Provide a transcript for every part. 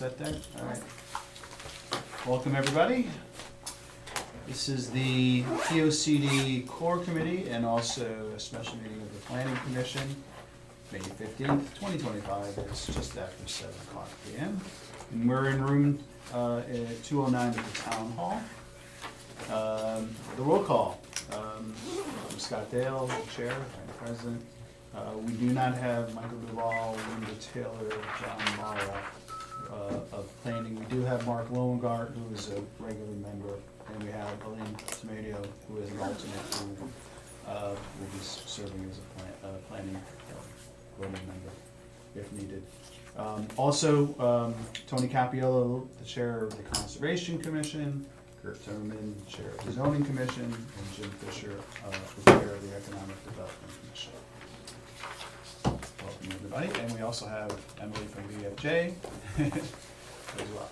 set there? All right. Welcome, everybody. This is the POCD Core Committee and also a special meeting of the Planning Commission, May 15th, 2025. It's just after 7 o'clock p.m. And we're in room 209 at the Town Hall. The roll call. I'm Scott Dale, Chair and President. We do not have Michael Duval, Linda Taylor, John Mara of Planning. We do have Mark Lowengart, who is a regular member, and we have Elaine Tomato, who is an alternate, who will be serving as a planning voting member if needed. Also, Tony Capiello, the Chair of the Conservation Commission, Kurt Terman, Chair of the Zoning Commission, and Jim Fisher, the Chair of the Economic Development Commission. Welcome, everybody. And we also have Emily from VFJ as well.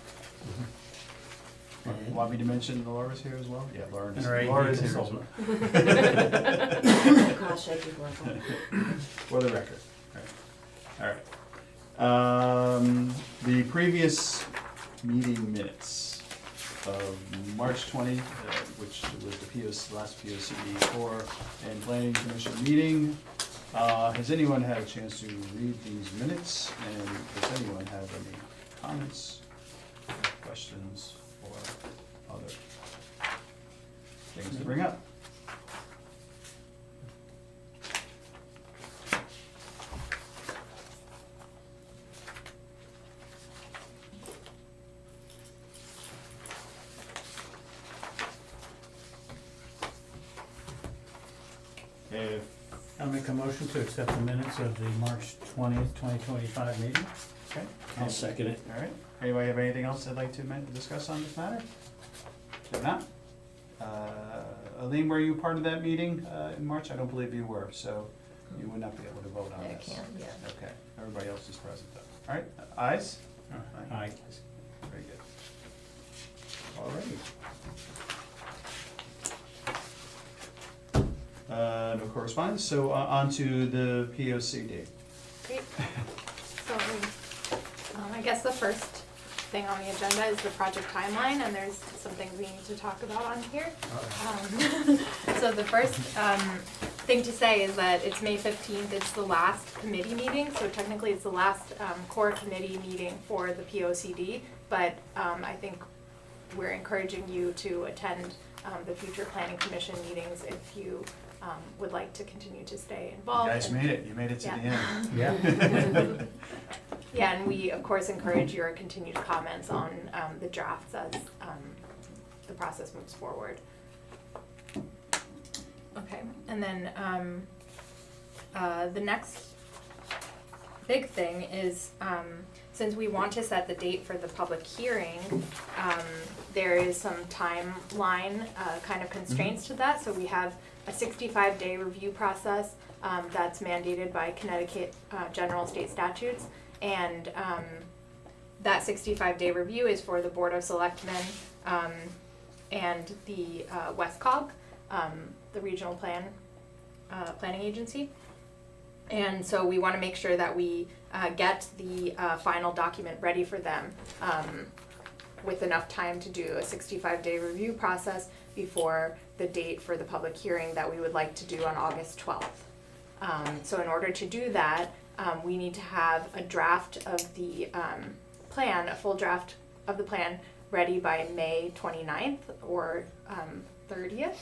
Want me to mention Laura's here as well? Yeah, Laura is here as well. For the record. All right. The previous meeting minutes of March 20, which was the last POCD Core and Planning Commission meeting. Has anyone had a chance to read these minutes, and does anyone have any comments, questions, or other things to bring up? If I'll make a motion to accept the minutes of the March 20th, 2025 meeting. Okay. I'll second it. All right. Anybody have anything else they'd like to discuss on this matter? If not, Aline, were you part of that meeting in March? I don't believe you were, so you would not be able to vote on I this. can't, yeah. Okay. Everybody else is present though. All right. Ayes? Aye. Very good. All righty. No correspondence, so on to the POCD. Great. So, I guess the first thing on the agenda is the project timeline, and there's some things we need to talk about on here. So the first thing to say is that it's May 15th, it's the last committee meeting, so technically it's the last core committee meeting for the POCD, but I think we're encouraging you to attend the future planning commission meetings if you would like to continue to stay involved. You guys made it. You made it to the end. Yeah. Yeah, and we of course encourage your continued comments on the drafts as the process moves forward. Okay, and then the next big thing is since we want to set the date for the public hearing, there is some timeline kind of constraints to that. So we have a 65-day review process that's mandated by Connecticut general state statutes. And that 65-day review is for the Board of Selectmen and the WestCog, the regional planning agency. And so we want to make sure that we get the final document ready for them with enough time to do a 65-day review process before the date for the public hearing that we would like to do on August 12th. So in order to do that, we need to have a draft of the plan, a full draft of the plan ready by May 29th or 30th.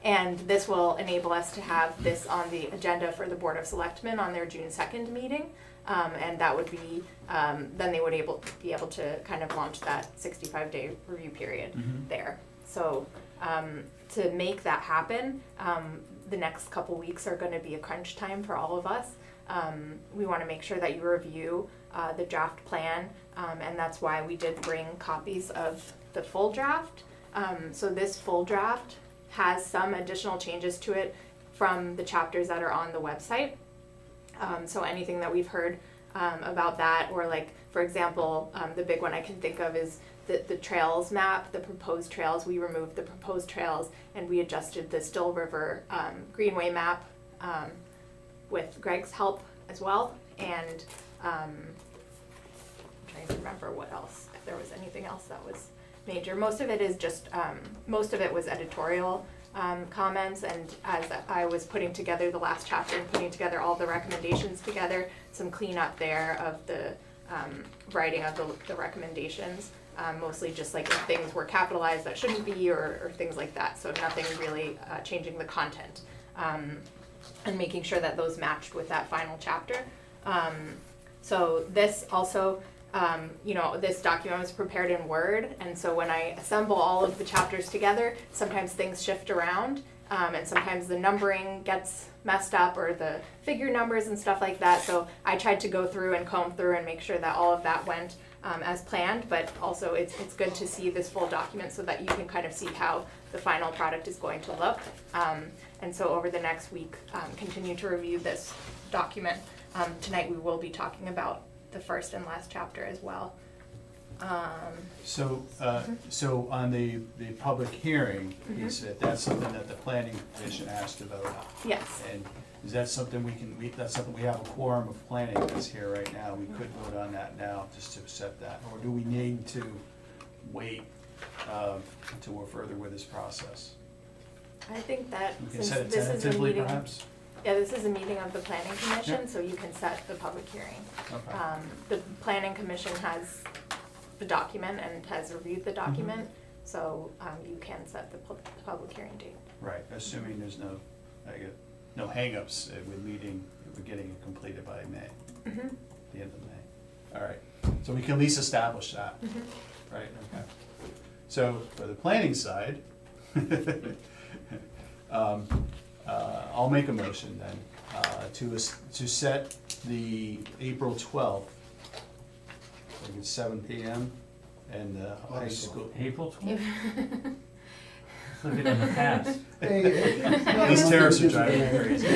And this will enable us to have this on the agenda for the Board of Selectmen on their June 2nd meeting. And that would be, then they would be able to kind of launch that 65-day review period there. So to make that happen, the next couple weeks are going to be a crunch time for all of us. We want to make sure that you review the draft plan, and that's why we did bring copies of the full draft. So this full draft has some additional changes to it from the chapters that are on the website. So anything that we've heard about that, or like, for example, the big one I can think of is the trails map, the proposed trails. We removed the proposed trails and we adjusted the Still River Greenway map with Greg's help as well. And I'm trying trying to remember what else, if there was anything else that was major. Most of it is just, most of it was editorial comments, and as I was putting together the last chapter and putting together all the recommendations together, some cleanup there of the writing of the recommendations. Mostly just like if things were capitalized that shouldn't be, or things like that. So nothing really changing the content, and making sure that those matched with that final chapter. So this also, this document was prepared in Word, and so when I assemble all of the chapters together, sometimes things shift around, and sometimes the numbering gets messed up, or the figure numbers and stuff like that. So I tried to go through and comb through and make sure that all of that went as planned, but also it's good to see this full document so that you can kind of see how the final product is going to look. And so over the next week, continue to review this document. Tonight we will be talking about the first and last chapter as well. So on the public hearing, he said that's something that the planning commission has to vote on. Yes. And is that something that's something we have a quorum of planning that's here right now, we could vote on that now, just to accept that? Or do we need to wait until we're further with this process? I think that We can since set it this is a tentatively meeting, perhaps? yeah, this is a meeting of the planning commission, Yeah. so you can set the public hearing. Okay. The planning commission has the document and has reviewed the document, so you can set the public hearing date. Right, assuming there's no hangups with getting it completed by May, Mm-hmm. the end of May. All right, so we can at least establish that. Mm-hmm. Right, okay. So for the planning side, I'll make a motion then to set the April 12th, I think it's 7 PM, and the high school. April 12th? Look at in the past. These terrorists are driving me crazy.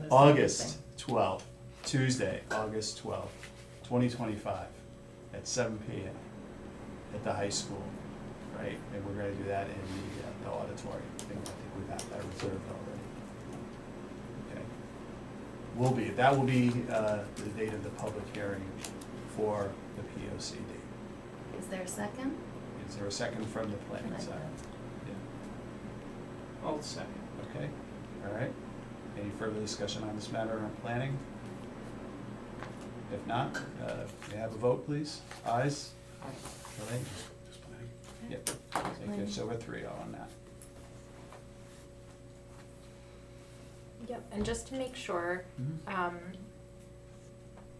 August 12th, Tuesday, August 12th, 2025, at 7 PM at the high school, right? And we're gonna do that in the auditorium. I think we have that reserved already. Okay. That will be the date of the public hearing for the POCD. Is there a second? Is there a second from the planning I side? will. Yeah. I'll second. Okay, all right. Any further discussion on this matter on planning? If not, may I have a vote, please? Ayes? Elaine? Yep. Thank you. So we're 3-0 on that. Yep, and just to make sure Mhm.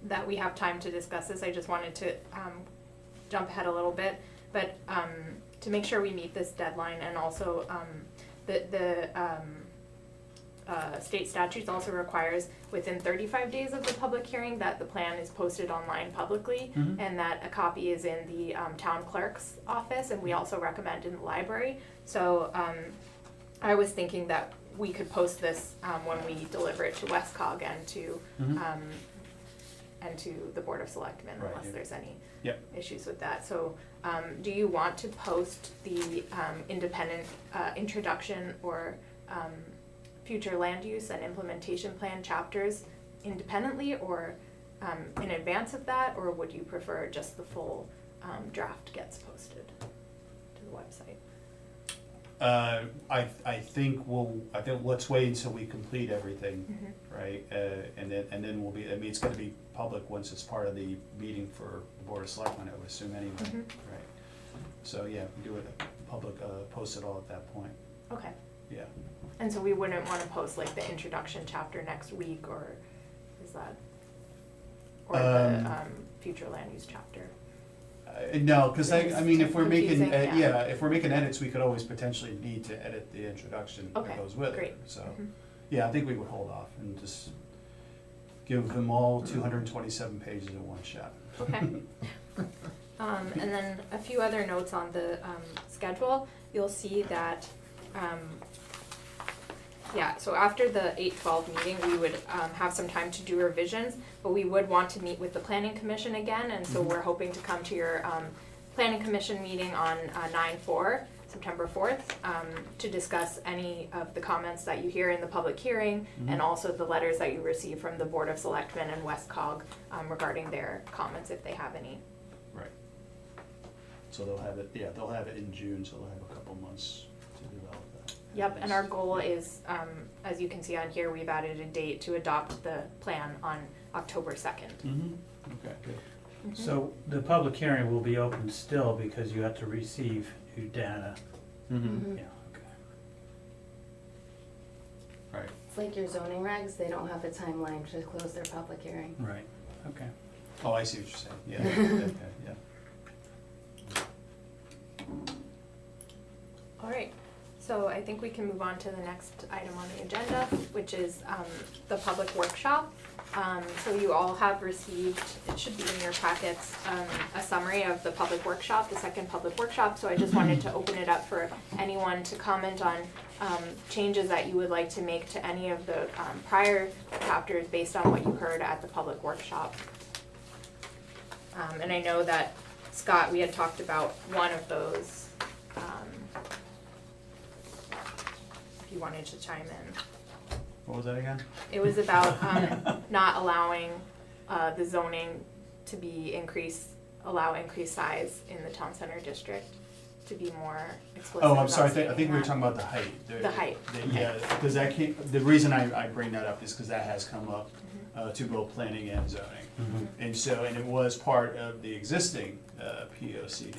that we have time to discuss this, I just wanted to jump ahead a little bit, but to make sure we meet this deadline, and also the state statutes also requires within 35 days of the public hearing that the plan is posted online publicly, Mhm. and that a copy is in the town clerk's office, and we also recommend in the library. So I was thinking that we could post this when we deliver it to WestCog and to Mhm. and to the Board of Selectmen, Right, unless yeah. there's any Yep. issues with that. So do you want to post the independent introduction or future land use and implementation plan chapters independently, or in advance of that, or would you prefer just the full draft gets posted to the website? I think let's wait until we complete everything, Mhm. right? And then we'll be, I mean, it's gonna be public once it's part of the meeting for the Board of Selectmen, I would assume anyway, Mhm. right? So, yeah, we do it public, post it all at that point, Okay. yeah. And so we wouldn't want to post like the introduction chapter next week, or is that, or the future land use chapter? No, because I mean, if we're making, Confusing, yeah. yeah, if we're making edits, we could always potentially need to edit the introduction Okay, that goes with it. great. So, Mhm. yeah, I think we would hold off and just give them all 227 pages in one shot. Okay. And then a few other notes on the schedule. You'll see that, so after the 8/12 meeting, we would have some time to do revisions, but we would want to meet with the planning commission again, and so Mhm. we're hoping to come to your planning commission meeting on 9/4. September 4th, to discuss any of the comments that you hear in the public hearing, and also the letters that you receive from the Board of Selectmen and Westcog regarding their comments if they have any. Right. So they'll have it in June, so they'll have a couple months to develop that. Yep, and our goal is, as you can see on here, we've added a date to adopt the plan on October 2nd. Mm-hmm, okay, good. So the public hearing will be open still because you have to receive new data. Mm-hmm, Yeah, okay. right. It's like your zoning regs, they don't have a timeline to close their public hearing. Right, okay. Oh, I see what you're saying, yeah, okay, yeah. All right, so I think we can move on to the next item on the agenda, which is the public workshop. So you all have received, it should be in your packets, a summary of the public workshop, the second public workshop. So I just wanted to open it up for anyone to comment on changes that you would like to make to any of the prior chapters based on what you heard at the public workshop. And I know that, Scott, we had talked about one of those. If you wanted to chime in. What was that again? It was about not allowing the zoning to be allow increased size in the town center district, to be more explicit. Oh, I'm sorry, I about think we were stating talking about the height. The height. Yeah, because that came, the reason I bring that up is because that has come up Mm-hmm. to both planning and zoning. Mhm. And so, and it was part of the existing POCD.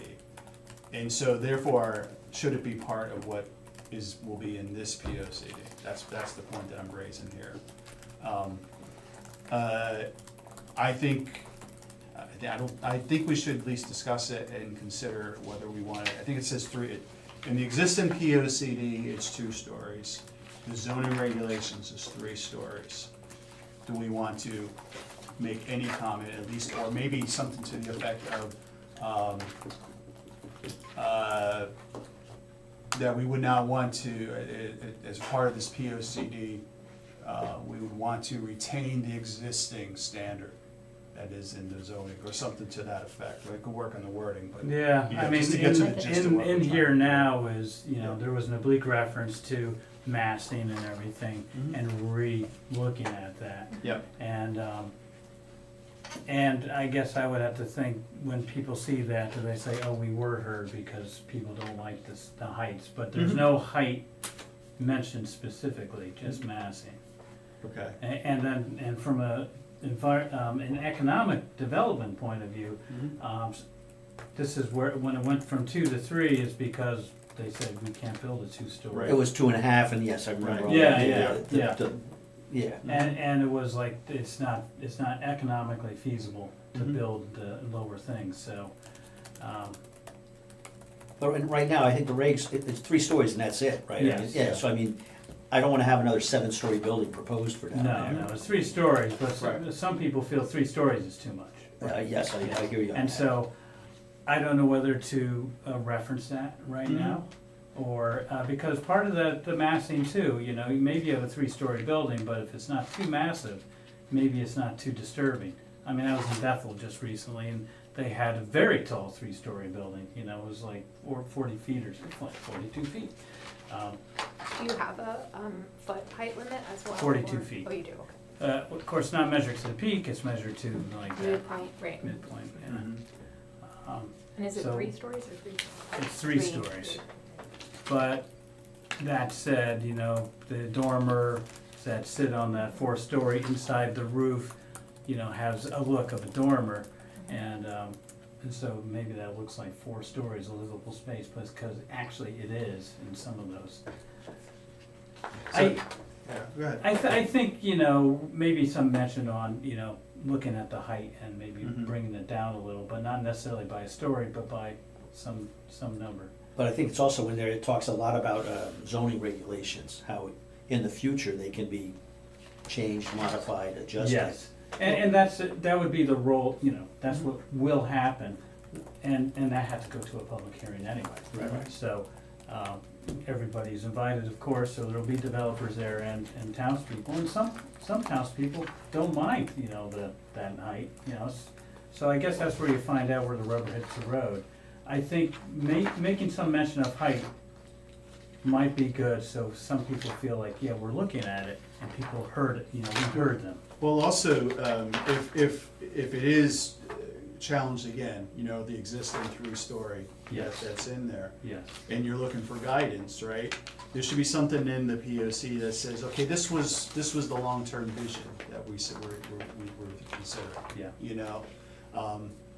And so therefore, should it be part of what will be in this POCD? That's the point that I'm raising here. I think we should at least discuss it and consider whether we want it. I think it says in the existing POCD, it's 2 stories. The zoning regulations is 3 stories. Do we want to make any comment at least, or maybe something to the effect of, that we would not want to, as part of this POCD, we would want to retain the existing standard that is in the zoning, or something to that effect. We could work on the wording, but. Yeah, Yeah, I mean, just to get to the gist of what we're in trying here to do. now is, you know, Yeah. there was an oblique reference to massing and everything, Mhm. and re-looking at that. Yep, And I guess I would have to think, when people see that, do they say, oh, we were heard because people don't like the heights, but there's Mhm. no height mentioned specifically, just massing. okay. And from an economic development point of view, this is where, when it went from 2 to 3, is because they said we can't build a 2-story. Right. It was 2.5, and yes, I remember Right. all Yeah, that. yeah, The- yeah. Yeah, And it was like, it's not economically feasible to Mhm. build lower things, so, but right now, I think the regs, it's 3 stories and that's it, right? I mean, Yes. Yeah, so I mean, I don't wanna have another 7-story building proposed for down there. no, it's 3 stories, but Right. some people feel 3 stories is too much. Yes, I hear you on And that. so, I don't know whether to reference that right Mhm. now, or, because part of the massing too, you know, maybe you have a 3-story building, but if it's not too massive, maybe it's not too disturbing. I mean, I was in Bethel just recently, and they had a very tall 3-story building, you know, it was like 40 feet or something, like 42 feet. Do you have a foot height limit as well? 42 or- feet. Oh, you do, okay. Of course, not measured to the peak, it's measured to like that Midpoint, right. midpoint, yeah. Mhm. And is it So- 3 stories or 3? It's 3 stories. But that said, you know, the dormer that sit on that 4-story inside the roof, you know, has a look of a dormer, and so maybe that looks like 4 stories, a livable space, but it's because actually it is in some of those. Yeah, go ahead. I think, you know, maybe some mention on, you know, looking at the height and maybe Mhm. bringing it down a little, but not necessarily by a story, but by some number. But I think it's also in there, it talks a lot about zoning regulations, how in the future they can be changed, modified, adjusted. Yes, and that would be the role, you know, that's what will happen, and that had to go to a public hearing anyway. Right. So, everybody's invited, of course, so there'll be developers there and townspeople, and some townspeople don't mind, you know, that height, you know, so I guess that's where you find out where the rubber hits the road. I think making some mention of height might be good, so some people feel like, yeah, we're looking at it, and people heard it, you know, we heard them. Well, also, if it is challenged again, you know, the existing 3-story Yes. that's in there, Yes, and you're looking for guidance, right? There should be something in the POC that says, okay, this was the long-term vision that we said we were considering. yeah, You know,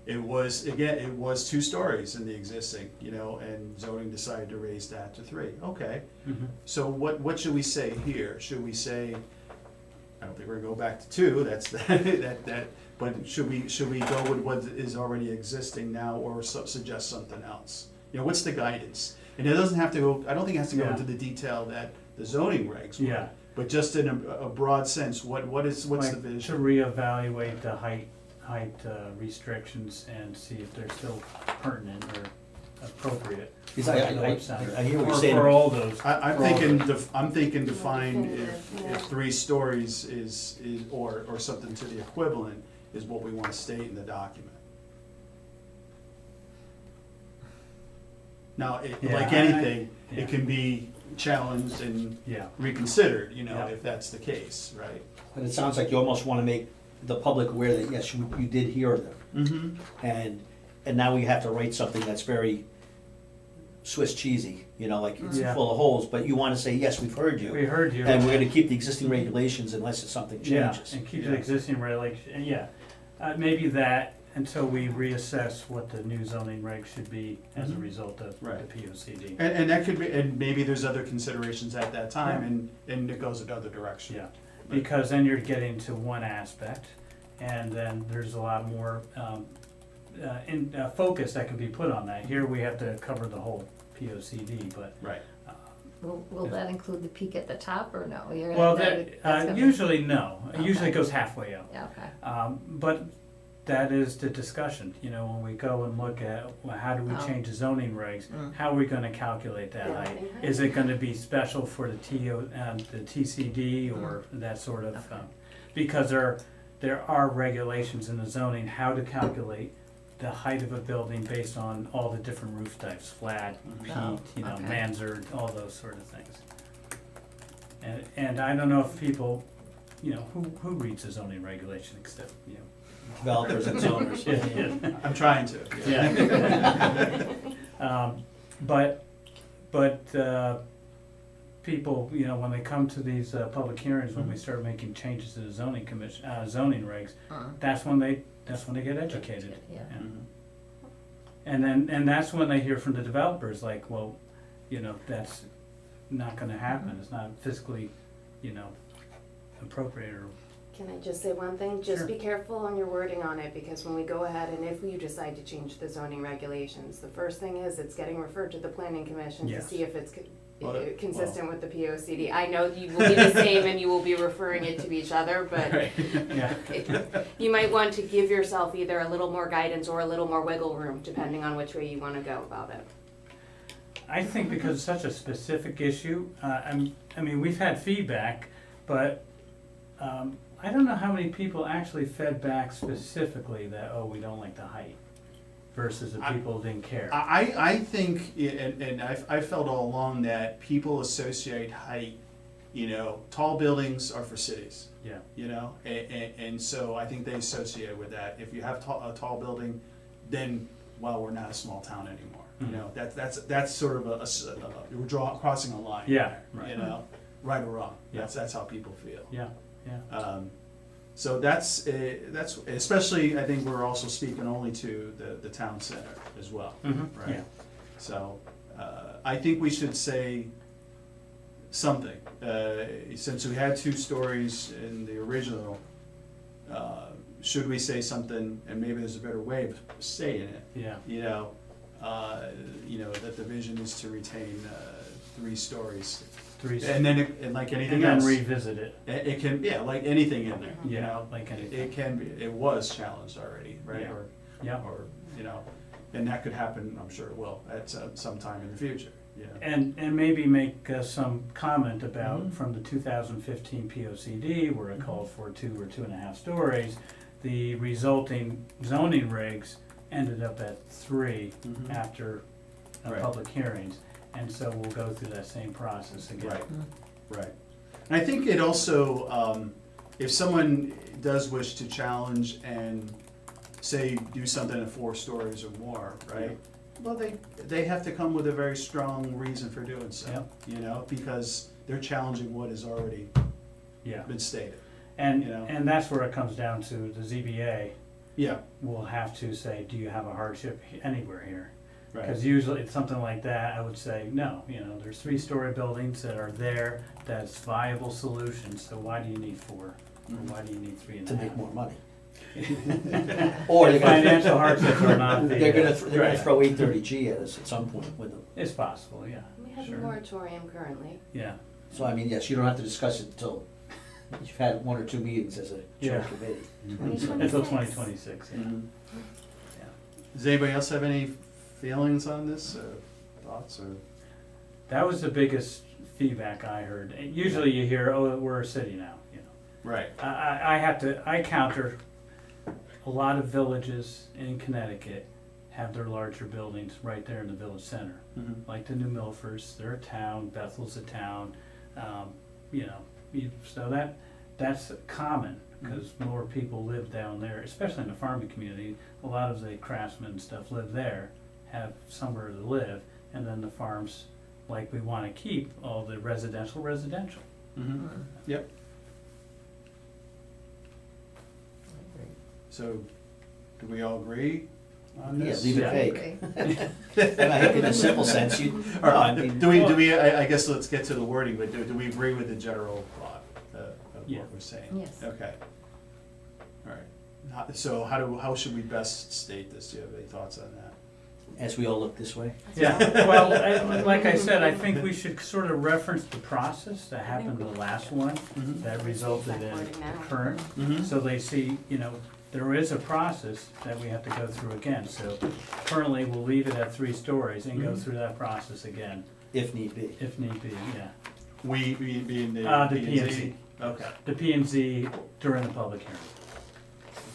it was 2 stories in the existing, you know, and zoning decided to raise that to 3. Okay, mhm, so what should we say here? Should we say, I don't think we're gonna go back to 2, that's that, but should we go with what is already existing now, or suggest something else? You know, what's the guidance? And it doesn't have to go, I don't think it has to go Yeah. into the detail that the zoning regs would, yeah. but just in a broad sense, what's the Like, vision? to reevaluate the height restrictions and see if they're still pertinent or appropriate. Because I hear what you're Or saying. for all those. I'm for all thinking, those. I'm thinking define Definitive, yeah. if 3 stories is, or something to the equivalent is what we wanna state in the document. Now, Yeah, like I- anything, yeah. it can be challenged and Yeah, reconsidered, you know, Yeah. if that's the case, right? But it sounds like you almost wanna make the public aware that, yes, you did hear them. Mm-hmm. And now we have to write something that's very Swiss cheesy, you know, like it's Yeah. full of holes, but you wanna say, yes, we've heard we you. heard you. And we're gonna keep the existing regulations unless it's something Yeah, changes. and keep Yeah. the existing regulation, yeah. Maybe that, until we reassess what the new zoning regs should be as a Mhm. result of the Right. POCD. And that could be, and maybe there's other considerations at that time, and it goes another direction. Yeah, because then you're getting to one aspect, and then there's a lot more focus that can be put on that. Here we have to cover the whole POCD, but, Right. Will that include the peak at the top or no? You're gonna- well, that's gonna be- usually no. It usually Okay. goes halfway up. Yeah, okay. But that is the discussion, you know, when we go and look at, well, how do we Oh. change the zoning regs? Mm. How are we gonna calculate that Yeah, height? okay. Is it gonna be special for the the TCD or that sort of, Okay. because there are regulations in the zoning how to calculate the height of a building based on all the different roof types, flat, peaked, Oh, you know, okay. mansard, all those sort of things. And I don't know if people, you know, who reads the zoning regulation except, you know. Developers and zoners. Yeah, I'm trying to. yeah. But people, you know, when they come to these public hearings, when we start making changes to the zoning commission, zoning regs, that's when they get educated. Yeah. And that's when they hear from the developers, like, well, you know, that's not gonna happen, it's not fiscally, you know, appropriate or. Can I just say one thing? Just Sure. be careful on your wording on it, because when we go ahead and if you decide to change the zoning regulations, the first thing is it's getting referred to the planning commission to Yes. see if it's Well, consistent with the POCD. I know you will be the same and you will be referring it to each other, but Right. Yeah, you might want to give yourself either a little more guidance or a little more wiggle room, depending on which way you wanna go about it. I think because it's such a specific issue, I mean, we've had feedback, but, I don't know how many people actually fed back specifically that, oh, we don't like the height, versus the people who didn't care. I think, and I felt all along that people associate height, you know, tall buildings are for cities, Yeah, you know? And so I think they associate it with that. If you have a tall building, then, well, we're not a small town anymore. You Mhm. know, that's sort of we're crossing a line. Yeah, there, right. You know, right or wrong, Yeah. that's how people feel. yeah, yeah. So that's especially, I think we're also speaking only to the town center as well, Mhm, right? yeah. So, I think we should say something, since we had 2 stories in the original, should we say something, and maybe there's a better way of saying it, Yeah, you know, that the vision is to retain, 3 stories. three, And then, and like and anything then else, revisit it, it can, yeah, like anything in there, you yeah, know? like anything, It can be, it was challenged already, right? Yeah. Or, yeah. or, you know, and that could happen, I'm sure it will, at some time in the future, you know? And maybe make some comment about, Mhm. from the 2015 POCD, where it called for 2 or 2.5 stories, the resulting zoning regs ended up at 3 Mhm. after Right. public hearings. And so we'll go through that same process again. Right, right. And I think it also, if someone does wish to challenge and say, do something at 4 stories or more, right? Well, they have to come with a very strong reason for doing so, Yep. you know, because they're challenging what has already Yeah, been stated. and, you know. and that's where it comes down to the ZBA Yeah, will have to say, do you have a hardship anywhere here? right. Because usually it's something like that, I would say, no, you know, there's 3-story buildings that are there, that's viable solutions, so why do you need 4? Or why do you need 3 and a To half? make more money. Or The they're gonna, financial hardships are not the. they're gonna Right. throw 830G at us at some point with them. It's possible, yeah, We have a sure, moratorium currently. yeah. So I mean, yes, you don't have to discuss it until you've had 1 or 2 meetings as a Yeah. joint committee. Until 2026, yeah. Mhm. Yeah. Does anybody else have any feelings on this, thoughts, or? That was the biggest feedback I heard. And usually you hear, oh, we're a city now, you know. Right. I counter, a lot of villages in Connecticut have their larger buildings right there in the village center. Mhm. Like the New Milfords, they're a town, Bethel's a town, you know, so that's common, because more people live down there, especially in the farming community. A lot of the craftsmen and stuff live there, have somewhere to live, and then the farms, like we wanna keep all the residential. Mhm. Yep. So, do we all agree on Yeah, this? leave it Yeah. vague. Agree. And I think in a simple sense, you, Or, no, I mean, I guess let's get to the wording, but do we agree with the general thought of Yeah. what we're saying? Yes. Okay. All right. So how should we best state this? Do you have any thoughts on that? as we all look this way. Yeah, well, like I said, I think we should sort of reference the process that happened to the last one Mhm. that resulted in Wording the now. current. Mhm. So they see, you know, there is a process that we have to go through again. So currently, we'll leave it at 3 stories and go Mhm. through that process again, If need be. if need be, yeah. We being the The P&Z? P&Z. Okay. The P and Z during the public hearing,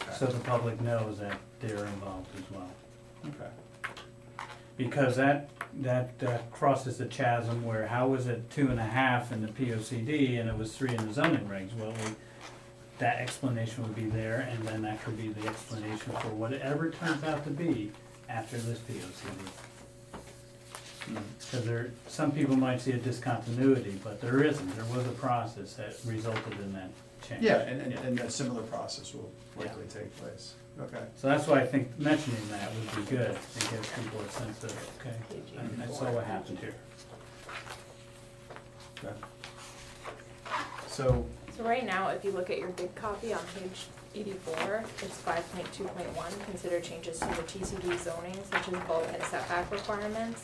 Okay. so the public knows that they're involved as well. Okay. Because that crosses the chasm where how was it 2.5 in the POCD and it was 3 in the zoning regs? Well, that explanation would be there, and then that could be the explanation for whatever it turns out to be after this POCD. Mhm. Because some people might see a discontinuity, but there isn't. There was a process that resulted in that change. Yeah, and a similar process will likely take place. Okay. So that's why I think mentioning that would be good. It gives people a sense of, okay, I saw what happened here. Okay. So, So right now, if you look at your big copy on page 84, it's 5.2.1, consider changes to the TCD zoning such as bulk and setback requirements.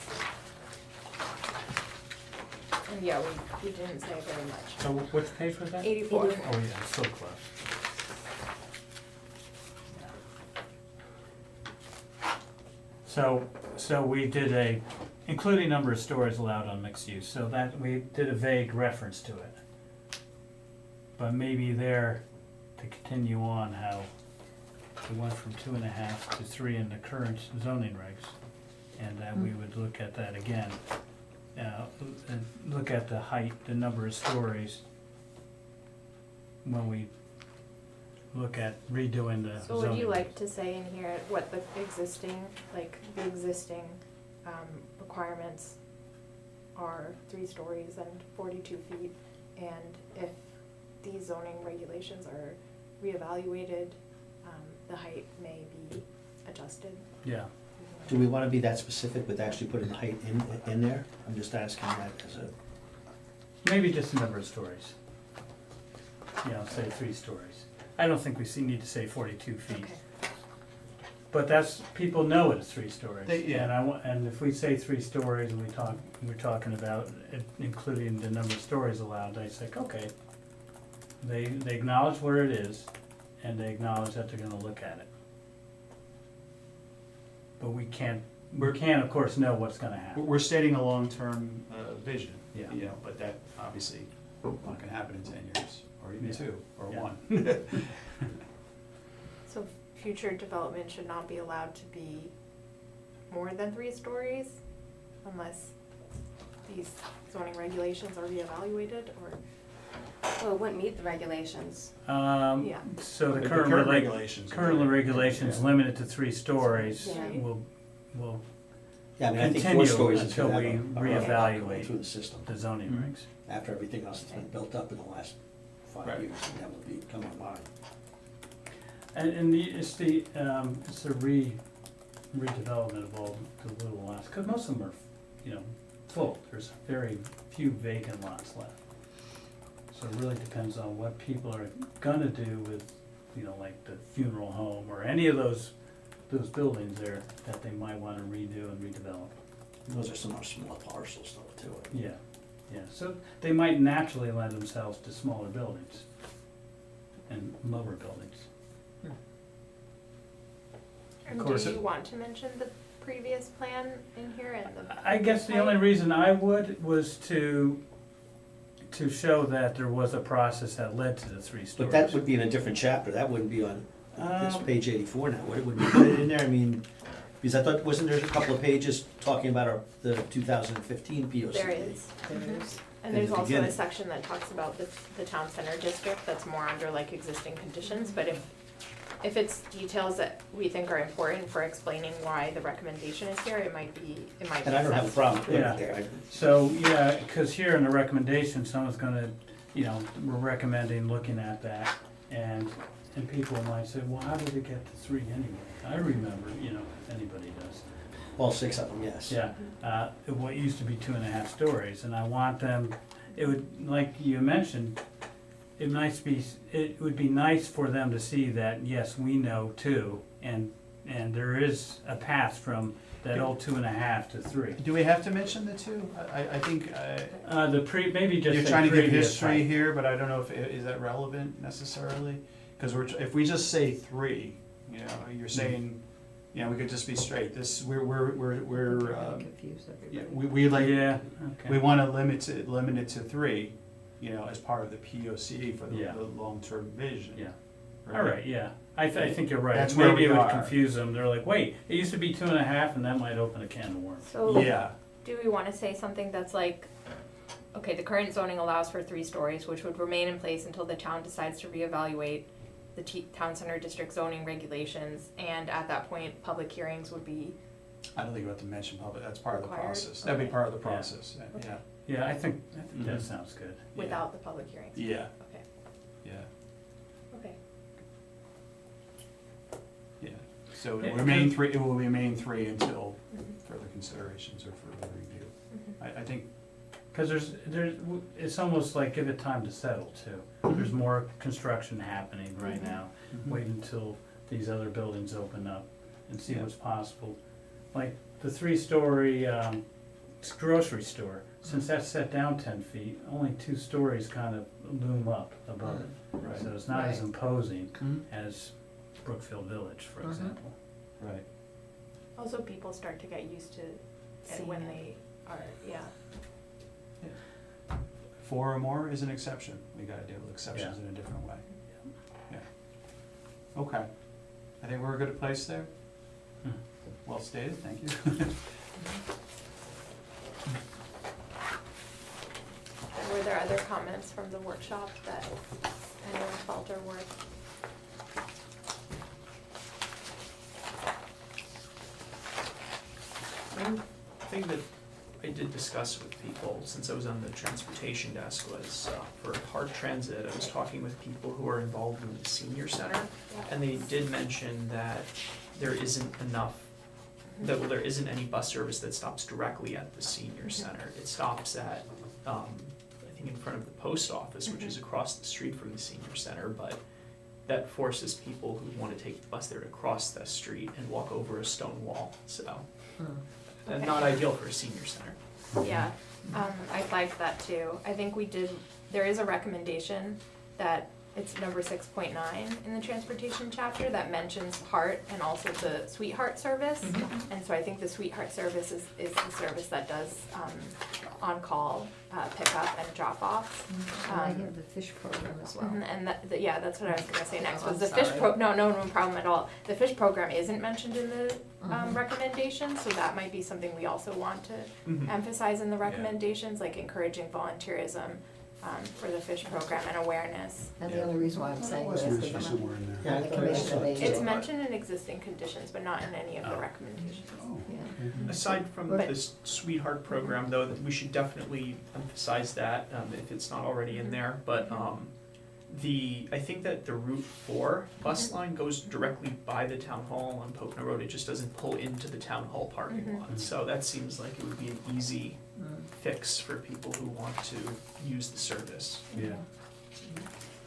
And yeah, we didn't say very much. So which page was that? 84. Oh, yeah, so close. So we did including number of stories allowed on mixed use, so that, we did a vague reference to it. But maybe there, to continue on how we went from 2.5 to 3 in the current zoning regs, and that we would look at that again. And look at the height, the number of stories, when we look at redoing the zoning. So would you regs. like to say in here what the existing requirements are 3 stories and 42 feet? And if these zoning regulations are reevaluated, the height may be adjusted? Yeah, Do we wanna be that specific with actually putting the height in there? I'm just asking that as a, maybe just the number of stories. You know, say 3 stories. I don't think we need to say 42 feet. Okay. But that's, people know it's 3 stories. Yeah. And if we say 3 stories and we're talking about including the number of stories allowed, they say, okay. They acknowledge where it is, and they acknowledge that they're gonna look at it. But we can't of course know what's gonna happen. we're stating a long-term vision. Yeah. You know, but that obviously not gonna happen in 10 years, or even Yeah. 2, or Yeah. 1. So future development should not be allowed to be more than 3 stories unless these zoning regulations are reevaluated, or? Well, it wouldn't meet the regulations. Yeah. So the The current regulations. regulations Yeah. limited to 3 stories Yeah. will Yeah, I mean, I think 4 continue stories is until gonna we have a rough lot going reevaluate through the system, the zoning Mhm. regs. after everything else that's been built up in the last 5 Right. years, and that will come online. And it's the redevelopment of all the little lots, because most of them are, full. There's very few vacant lots left. So it really depends on what people are gonna do with, like the funeral home or any of those buildings there that they might wanna redo and redevelop. Those are some more small parcels though, too. Yeah, so they might naturally lend themselves to smaller buildings and lower buildings. And course do it- you want to mention the previous plan in here and the? I guess the only reason I would was to show that there was a process that led to the 3 stories. But that would be in a different chapter, that wouldn't be on this Um, page 84 now, would it? Would we put it in there? I mean, because I thought, wasn't there a couple of pages talking about the 2015 POCD? There is. There Mhm. is. And In there's the also a beginning. section that talks about the town center district that's more under like existing conditions, but if it's details that we think are important for explaining why the recommendation is here, it might be And I don't have a problem putting Yeah. it there. So, yeah, because here in the recommendation, someone's gonna, we're recommending looking at that, and people might say, well, how did it get to 3 anyway? I remember, if anybody does. All 6 of them, yes. Yeah, what used to be 2.5 stories, and I want them, it would, like you mentioned, it would be nice for them to see that, yes, we know too, and there is a path from that old 2.5 to 3. Do we have to mention the 2? I think, Maybe just you're say trying to give previous history height. here, but I don't know is that relevant necessarily? Because if we just say 3, you're saying, we could just be straight, we're, Confuse yeah, everybody. we like, Yeah, we okay. wanna limit it to 3, as part of the POCD for Yeah. the long-term vision. Yeah, all right, yeah, I think you're right. That's where Maybe it we would are. confuse them, they're like, wait, it used to be 2.5, and that might open a can of worms. So Yeah, do we wanna say something that's like, okay, the current zoning allows for 3 stories, which would remain in place until the town decides to reevaluate the town center district zoning regulations, and at that point, public hearings would be, I don't think you have to mention public, that's part of the Required? process, that'd be Okay. part of the Yeah. process, Okay. yeah. Yeah, I think that Mhm. sounds good. Yeah. without the public hearings. Yeah, Okay, yeah, okay. yeah. So Yeah, it will remain 3 until Mhm. further considerations or further review. Mhm. I think, Because it's almost like give it time to settle too. There's more construction happening right Mhm. now. Mhm. Wait until these other buildings open up and see Yeah. what's possible. Like the 3-story grocery store, since that's set down 10 feet, only 2 stories kind of loom up above it. right, So it's not as Right. imposing Mhm. as Brookfield Village, for Mhm. example. right. Also, people start to get used to it Seeing when it. they are, yeah. 4 or more is an exception, we gotta deal with exceptions Yeah. in a different way. Yeah. Okay, I think we're a good place there. Hmm. Well stated, thank you. Were there other comments from the workshop that anyone felt are worth? One thing that I did discuss with people, since I was on the transportation desk, was for hard transit, I was talking with people who are involved in the senior center, and they did mention that there isn't enough, there isn't any bus service that stops directly at the senior center. It stops at, I think in front of the post office, which is across the street from the senior center, but that forces people who want to take the bus there to cross the street and walk over a stone wall, so. And not ideal for a senior center. Yeah, I flagged that too. I think there is a recommendation that it's number 6.9 in the transportation chapter that mentions Heart and also the Sweetheart service. And so I think the Sweetheart service is the service that does on-call pickup and drop-off. And they have the fish program as well. And yeah, that's what I was gonna say next, Oh, was the I'm fish sorry. no problem at all. The fish program isn't mentioned in the recommendations, so that might be something we also want to Mhm. emphasize in the recommendations, like encouraging volunteerism for the fish program and awareness. And the only reason why I'm saying this is because I'm Yeah, on I the thought I commission saw of it. aging. It's mentioned in existing conditions, but not in any of the recommendations. Yeah. Aside from But- this Sweetheart program, though, that we should definitely emphasize that, if it's not already in there, but, I think that the Route 4 bus line goes directly by the town hall on Pocono Road, it just doesn't pull into the town hall parking lot, so that seems like it would be an easy fix for people who want to use the service. Yeah.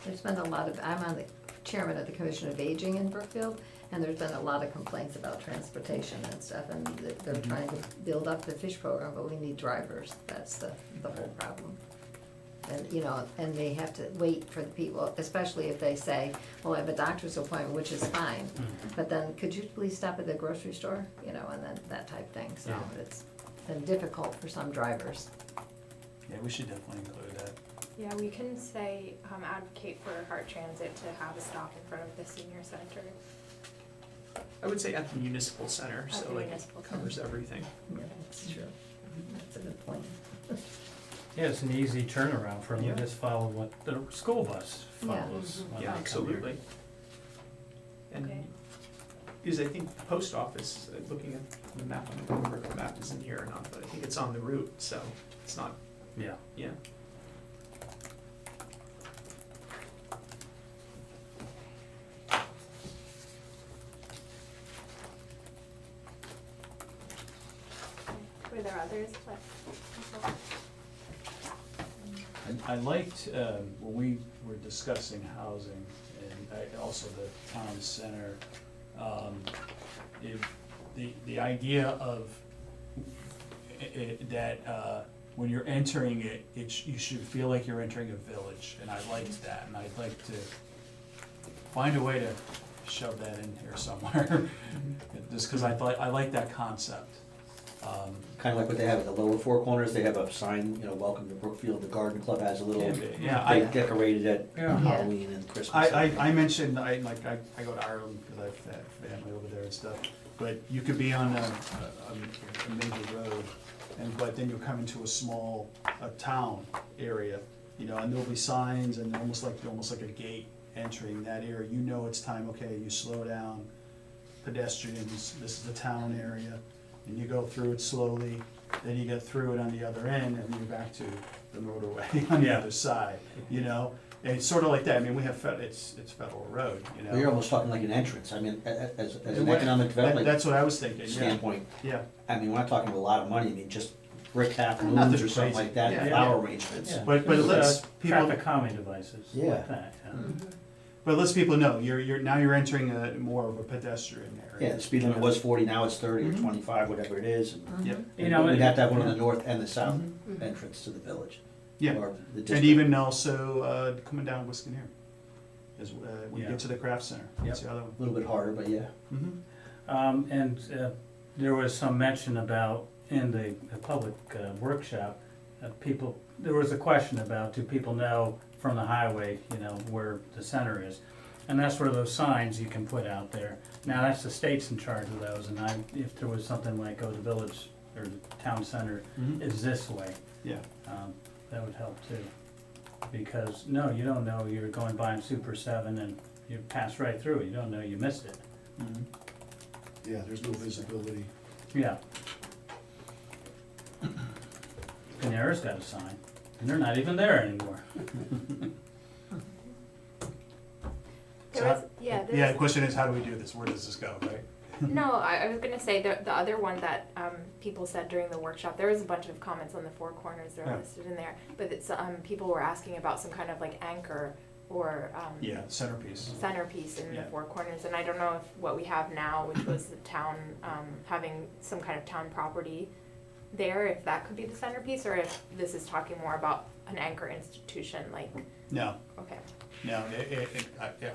There's been a lot of, I'm on the chairman of the Commission of Aging in Brookfield, and there's been a lot of complaints about transportation and stuff, and they're trying to build up the fish program, but we need drivers, that's the whole problem. And, you know, and they have to wait for the people, especially if they say, well, I have a doctor's appointment, which is fine, but then, could you please stop at the grocery store, you know, and then that type thing, so Yeah. it's been difficult for some drivers. Yeah, we should definitely include that. Yeah, we can say, advocate for Heart Transit to have a stop in front of the senior center. I would say at the municipal center, At so the like it municipal covers everything. Yeah, that's true. That's a good point. Yeah, it's an easy turnaround for them Yeah. to just follow what the school bus Yeah. follows. when Yeah, they come here. absolutely. And, Okay. because I think the post office, looking at the map, I don't remember if the map is in here or not, but I think it's on the route, so it's not, Yeah. yeah. Were there others? I liked, when we were discussing housing and also the town center, the idea of that when you're entering it, you should feel like you're entering a village, and I liked that, and I'd like to find a way to shove that in here somewhere, just because I like that concept. Kind of like what they have at the lower Four Corners, they have a sign, you know, welcome to Brookfield, the garden club has a little, Yeah, they I, decated at Yeah. Halloween and Christmas. I mentioned, I go to Ireland because I have family over there and stuff, but you could be on a major road, but then you'll come into a small, town area, you know, and there'll be signs and almost like a gate entering that area, you know it's time, okay, you slow down, pedestrians, this is the town area, and you go through it slowly, then you get through it on the other end, and you're back to the motorway on the Yeah. other side, you know? And it's sort of like that, I mean, we have, it's Federal Road, you know? Well, you're almost talking like an entrance, I mean, as an What- economic development That's what I was thinking, yeah, standpoint, yeah. I mean, we're not talking about a lot of money, I mean, just brick half Nothing moons or something crazy. like that, Yeah. flower arrangements. Yeah. But it Just, lets people- Traffic calming devices, Yeah. like that, yeah. But it lets people know, now you're entering a more of a pedestrian area. Yeah, the speed limit was 40, now it's 30 or Mhm. 25, whatever it is, and Yep, You know, we'd have to have one on yeah. the north and the south Mhm. entrance to the village. yeah, Or the and district. even also, coming down Wisconsin, is, when you Yeah. get to the craft center, that's the other one. A little bit harder, but yeah. And there was some mention about, in the public workshop, there was a question about, do people know from the highway, you know, where the center is? And that's where those signs you can put out there. Now, that's the state's in charge of those, and if there was something like, oh, the village or the town center Mhm. is this way, Yeah, that would help too. Because, no, you don't know, you're going by on Super 7 and you pass right through, you don't know you missed it. mhm. Yeah, there's no visibility. Yeah. Panera's got a sign, and they're not even there anymore. There was, yeah, there Yeah, was- the question is, how do we do this, where does this go, right? No, I was gonna say, the other one that, people said during the workshop, there was a bunch of comments on the Four Corners, they're Yeah. listed in there, but it's, people were asking about some kind of like anchor or, Yeah, centerpiece. centerpiece in the Yeah. Four Corners, and I don't know if what we have now, which was the town, having some kind of town property there, if that could be the centerpiece, or if this is talking more about an anchor institution, like, No, okay, no,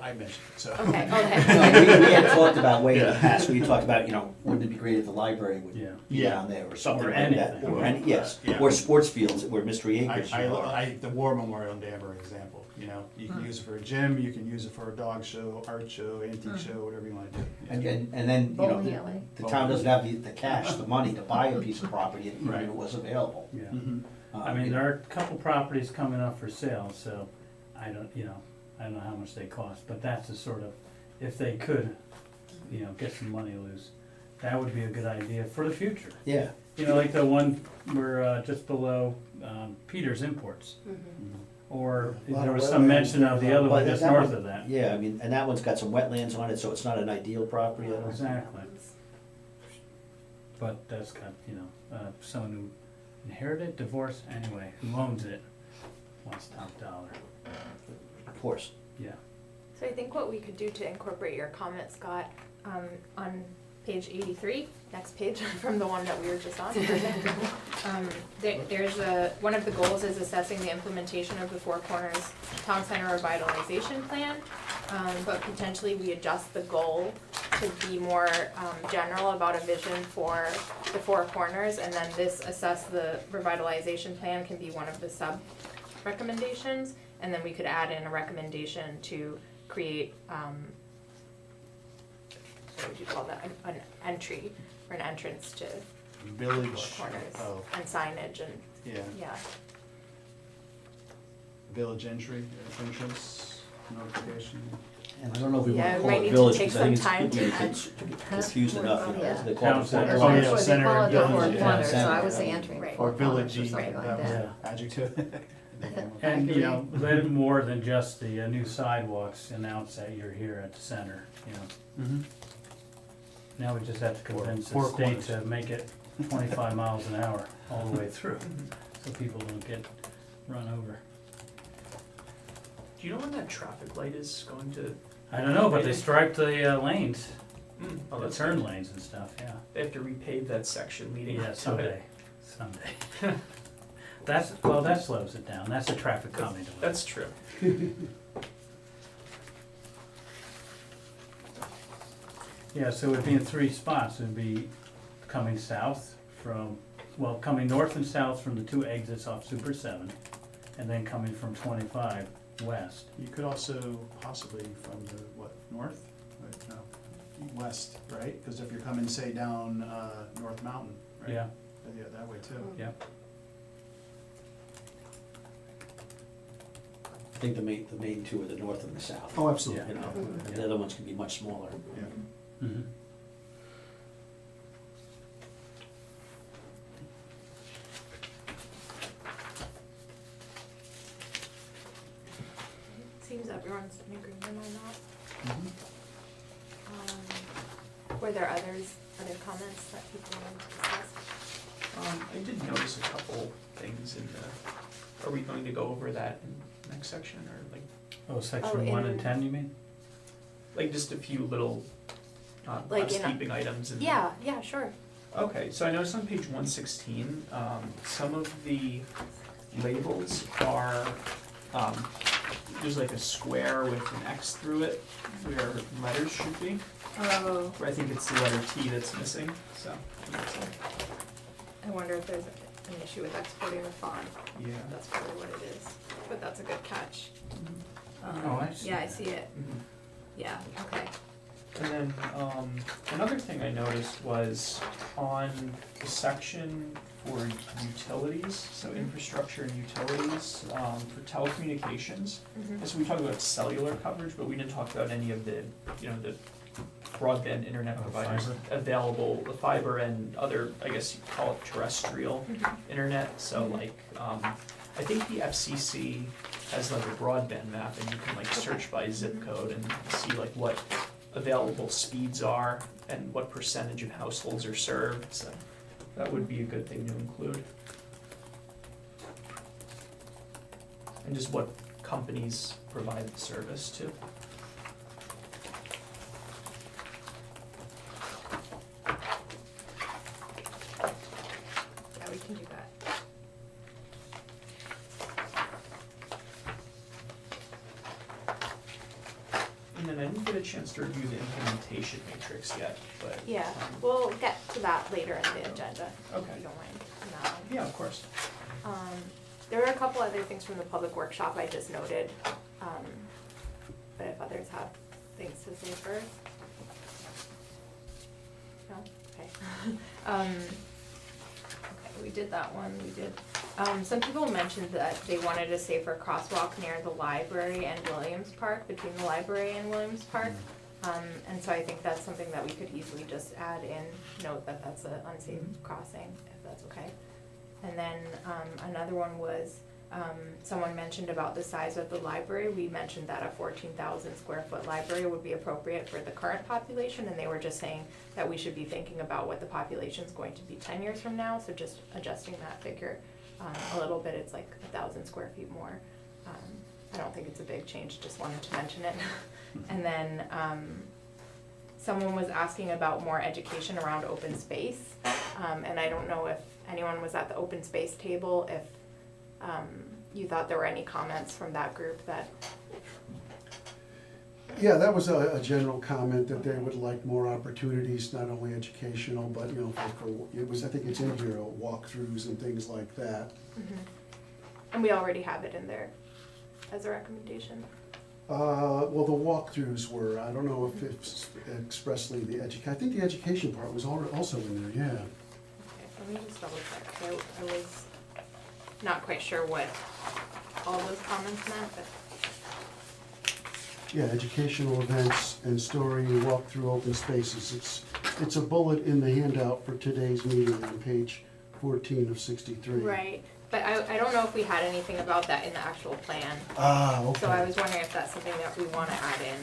I mentioned it, so. okay, No, okay. we had talked about way in the Yeah. past, we talked about, wouldn't it be great if the library would Yeah. be Yeah. down there or something Or like that? anything. Or any, yes, Yeah. or sports fields where Mystery Acres are. The War Memorial in Danbury example, you can use it for a gym, you can use it for a dog show, art show, antique show, whatever you wanna do. And then, Bowling alley. the town doesn't have the cash, the money to buy a piece of property, even Right. if it was available. Yeah. Mhm. I mean, there are a couple properties coming up for sale, so I don't know how much they cost, but that's the sort of, if they could, get some money loose, that would be a good idea for the future. Yeah, Like the one where, just below, Peter's Imports, or A lot there of was some wetlands mention of the other Well, one just that north one- of that. yeah, I mean, and that one's got some wetlands on it, so it's not an ideal property, I don't think. Exactly, but that's got, someone who inherited, divorced, anyway, who owns it, wants top dollar, Of course. yeah. So I think what we could do to incorporate your comment, Scott, on page 83, next page from the one that we were just on. There's one of the goals is assessing the implementation of the Four Corners Town Center Revitalization Plan. But potentially we adjust the goal to be more general about a vision for the Four Corners, and then this assess the revitalization plan can be one of the sub recommendations, and then we could add in a recommendation to create, what would you call that, an entry or an entrance to Village, Four Corners oh, and signage and, yeah, yeah. village entrance, notification. And I don't know if we Yeah, wanna we call might it need to village, take because I think some time it's confused enough, Yeah. they call it Town Four center. That's Oh, why yeah, they center, call it the village, Four yeah, Corners, so center, I was yeah. answering Right. Four Or Corners or villagey, something like that. adjective. And, agree. let more than just the new sidewalks announce that you're here at the center, Mhm. Now we just have to convince the Four state corners. to make it 25 miles an hour all the way through, so people don't get run over. Do you know when that traffic light is going to? I don't know, but they striped the lanes, Oh, the that's turn good. lanes and stuff, yeah. They have to repave that section leading Yeah, up to it. someday. That slows it down, that's a traffic calming device. That's true. Yeah, so it'd be in 3 spots, it'd be coming south coming north and south from the 2 exits off Super 7, and then coming from 25 west. You could also possibly from the, north? Wait, no, west, right? Because if you're coming, say, down North Mountain, right? Yeah, Yeah, that way too. yeah. I think the main two are the north and the south. Oh, absolutely. You know, and the other ones can be much smaller. Yeah. Mhm. Seems everyone's in agreement on that. Mhm. Were there other comments that people wanted to discuss? I did notice a couple things in the, are we going to go over that in the next section, or Oh, section 1 and in- 10, you mean? like just a few little Like in a- housekeeping items in Yeah, sure. Okay, so I noticed on page 116, some of the labels are, there's like a square with an X through it where letters should be. Oh, Where I think it's the letter T that's missing, so. that's all. I wonder if there's an issue with exporting the font. Yeah. That's probably what it is, but that's a good catch. Oh, I see Yeah, I that. see it. Mhm. Yeah, okay. And then, another thing I noticed was on the section for utilities, so infrastructure and utilities, for telecommunications. Mhm. So we talked about cellular coverage, but we didn't talk about any of the, the broadband internet Oh, providers fiber. available, the fiber and other, I guess you'd call it terrestrial Mhm. internet, so like, I think the FCC has like a broadband map, and you can like search by zip code and see like what available speeds are and what percentage of households are served, so that would be a good thing to include. And just what companies provide the service to. Yeah, we can do that. chance to review the implementation matrix yet, but. Yeah, we'll get to that later in the agenda, if Okay. you don't mind. on that one. Yeah, of course. There were a couple other things from the public workshop I just noted, but if others have things to say first. No? Okay. Okay, we did that one, we did. Some people mentioned that they wanted a safer crosswalk near the library and Williams Park, between the library and Williams Park. And so I think that's something that we could easily just add in, note that that's an unsafe crossing, if that's okay. And then, another one was, someone mentioned about the size of the library. We mentioned that a 14,000 square foot library would be appropriate for the current population, and they were just saying that we should be thinking about what the population's going to be 10 years from now, so just adjusting that figure a little bit. It's like 1,000 square feet more. I don't think it's a big change, just wanted to mention it. And then, someone was asking about more education around open space, and I don't know if anyone was at the open space table, if you thought there were any comments from that group that, Yeah, that was a general comment that they would like more opportunities, not only educational, but, you know, it was, I think it's in here, walkthroughs and things like that. and we already have it in there as a recommendation. Well, the walkthroughs were, I don't know if it's expressly the I think the education part was also in there, yeah. Okay, let me just double check, 'cause I was not quite sure what all those comments meant, but, Yeah, educational events and story, walk through open spaces. It's a bullet in the handout for today's meeting on page 14 of 63. right, but I don't know if we had anything about that in the actual plan. Ah, okay. So I was wondering if that's something that we wanna add in.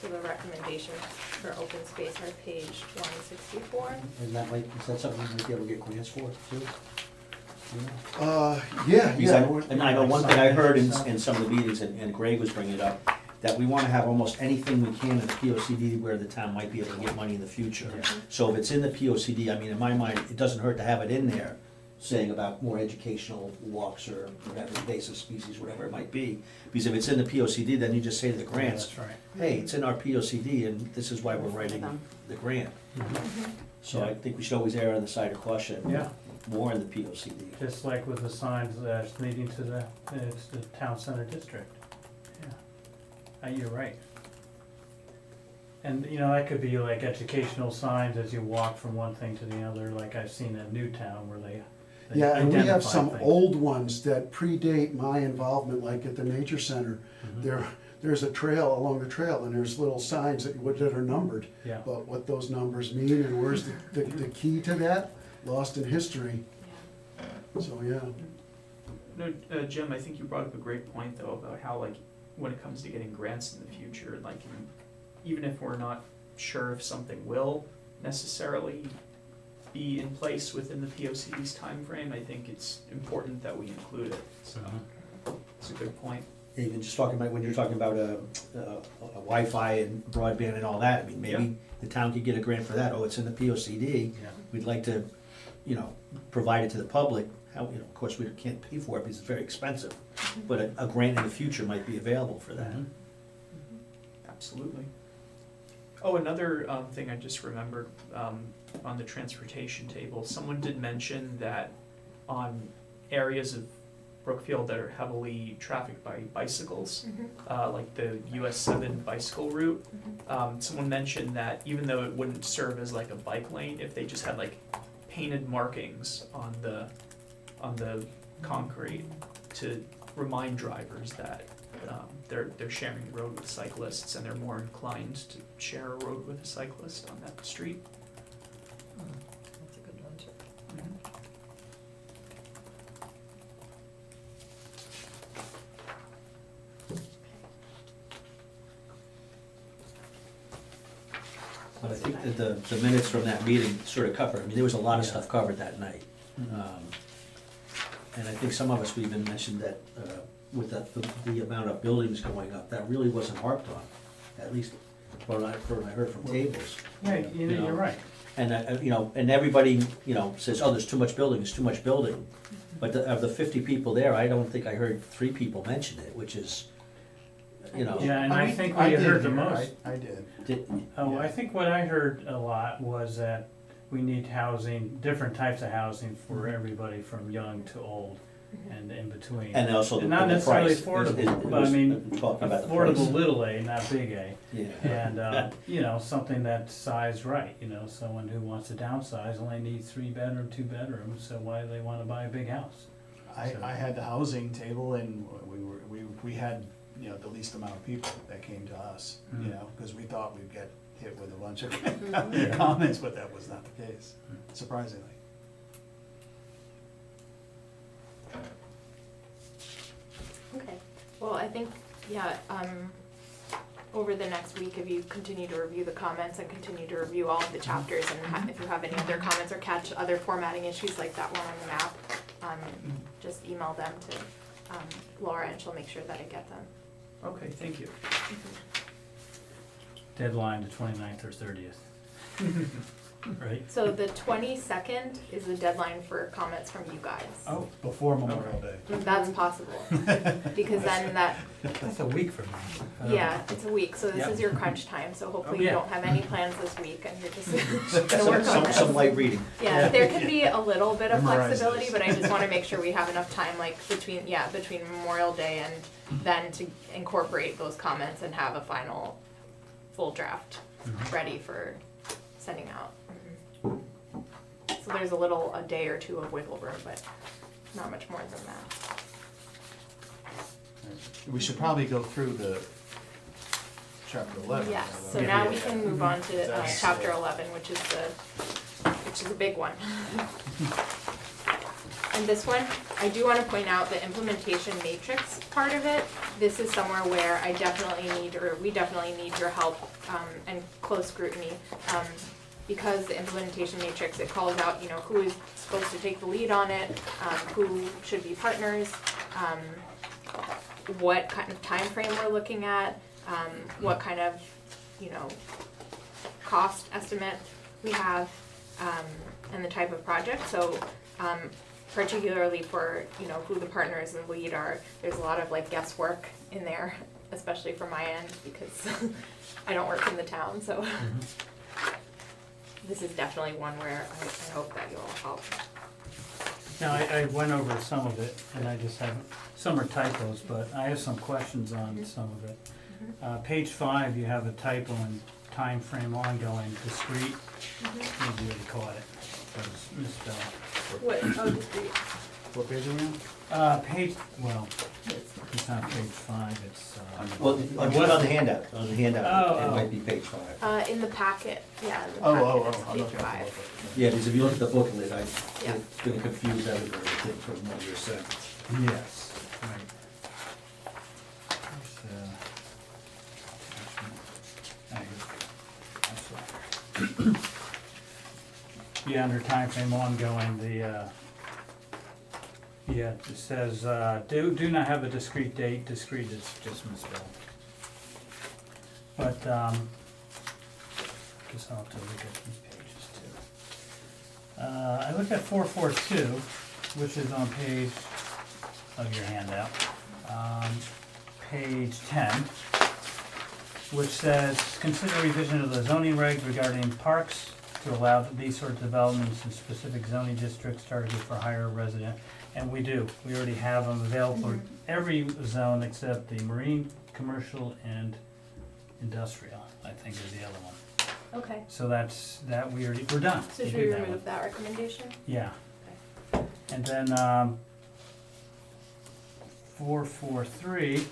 So the recommendations for open space are page 164. And that might, is that something we might be able to get grants for too? Yeah, Because yeah. and I know one thing I heard in some of the meetings, and Greg was bringing it up, that we wanna have almost anything we can in the POCD where the town might be able to get money in the future. So if it's in the POCD, I mean, in my mind, it doesn't hurt to have it in there, saying about more educational walks or whatever, invasive species, whatever it might be. Because if it's in the POCD, then you just say to the grants, That's right. hey, it's in our POCD and this is why we're writing the grant. So I think we should always err on the side of caution. Yeah, More in the POCD. just like with the signs that's leading to it's the town center district. Yeah, you're right. And, you know, that could be like educational signs as you walk from one thing to the other, like I've seen at Newtown where they Yeah, and we have identify some things. old ones that predate my involvement, like at the nature center. Mhm. There's a trail along the trail, and there's little signs that are numbered. Yeah. But what those numbers mean and where's the key to that, lost in history. So, yeah. No, Jim, I think you brought up a great point though about how like when it comes to getting grants in the future, like even if we're not sure if something will necessarily be in place within the POCD's timeframe, I think it's important that we include it, so it's a good point. Even just talking about, when you're talking about Wi-Fi and broadband and all that, I mean, maybe the town could get a grant for that, oh, it's in the POCD, Yeah. we'd like to, you know, provide it to the public, how, you know, of course, we can't pay for it because it's very expensive, but a grant in the future might be available for that. Mhm. Absolutely. Oh, another thing I just remembered, on the transportation table, someone did mention that on areas of Brookfield that are heavily trafficked by bicycles, like the US 7 bicycle route, someone mentioned that even though it wouldn't serve as like a bike lane, if they just had like painted markings on the concrete to remind drivers that they're sharing the road with cyclists and they're more inclined to share a road with a cyclist on that street. That's a good one too. But I think that the minutes from that meeting sort of covered, I mean, there was a lot of stuff covered that night. And I think some of us, we even mentioned that with the amount of buildings going up, that really wasn't harped on, at least what I heard from tables. Yeah, you know, you're right. And, you know, and everybody, you know, says, oh, there's too much building, there's too much building. But of the 50 people there, I don't think I heard 3 people mention it, which is, you know. Yeah, and I think I we did heard the hear, most. I did. Did- Oh, I Yeah. think what I heard a lot was that we need housing, different types of housing for Mm-hmm. everybody from young to old and in between. And also the And price. not necessarily It affordable, but I was mean, talking about the price. affordable little A, not big A. Yeah. And, you know, something that's sized right, you know, someone who wants to downsize only needs 3 bedroom, 2 bedrooms, so why do they wanna buy a big house? I had the housing table and we had, you know, the least amount of people that came to us, you know, because we thought we'd get hit with a bunch of comments, but that was not the case, surprisingly. Okay, well, I think, yeah, over the next week, if you continue to review the comments and continue to review all of the chapters, and if you have any other comments or catch other formatting issues like that one on the map, just email them to Laura and she'll make sure that I get them. Okay, thank you. Deadline the 29th or 30th. Right? So the 22nd is the deadline for comments from you guys. Oh, Before Memorial Day. That's possible, because then that, that's a week from now. yeah, it's a week, so this Yep. is your crunch time, so hopefully Oh, you yeah. don't have any plans this week and you're just gonna work on Some this. light reading. Yeah, there can be a little bit of Memorize flexibility, this. but I just wanna make sure we have enough time, like, between Memorial Day and then to incorporate those comments and have a final full draft ready for sending out. So there's a day or two of wiggle room, but not much more than that. We should probably go through the chapter 11. Yes, so Yeah. now we can move on to That's- chapter 11, which is a big one. And this one, I do wanna point out the implementation matrix part of it. This is somewhere where we definitely need your help, and close scrutiny. Because the implementation matrix, it calls out, you know, who is supposed to take the lead on it, who should be partners, what kind of time frame we're looking at, what kind of, you know, cost estimate we have, and the type of project. So, particularly for, you know, who the partners and lead are, there's a lot of like guesswork in there, especially from my end, because I don't work in the town, so. This is definitely one where I hope that you'll help. Now, I went over some of it, and I just have, some are typos, but I have some questions on some of it. Page 5, you have a typo in time frame ongoing, discrete. Maybe you already caught it, that was misspelled. What, discrete. What page are we on? Well, it's not page 5, it's, Well, on the handout, Oh, it oh. might be page 5. In the packet, yeah, in the Oh, packet, I'm it's looking page at the 5. booklet. Yeah, because if you look at the booklet, Yeah. it's gonna confuse everybody, I think, from what you're saying. yes, right. There's, I'm sorry. Yeah, under time frame ongoing, it says, do not have a discrete date, discrete is just misspelled. But, guess I'll have to look at these pages too. I looked at 442, which is on page of your handout, page 10, which says, consider revision of the zoning regs regarding parks to allow these sort of developments in specific zoning districts targeted for higher resident. And we do, we already have them available for every zone except the marine, commercial, and industrial, I think is the other one. Okay, So we're done. so should did we that one. remove that recommendation? Yeah. And then, 443,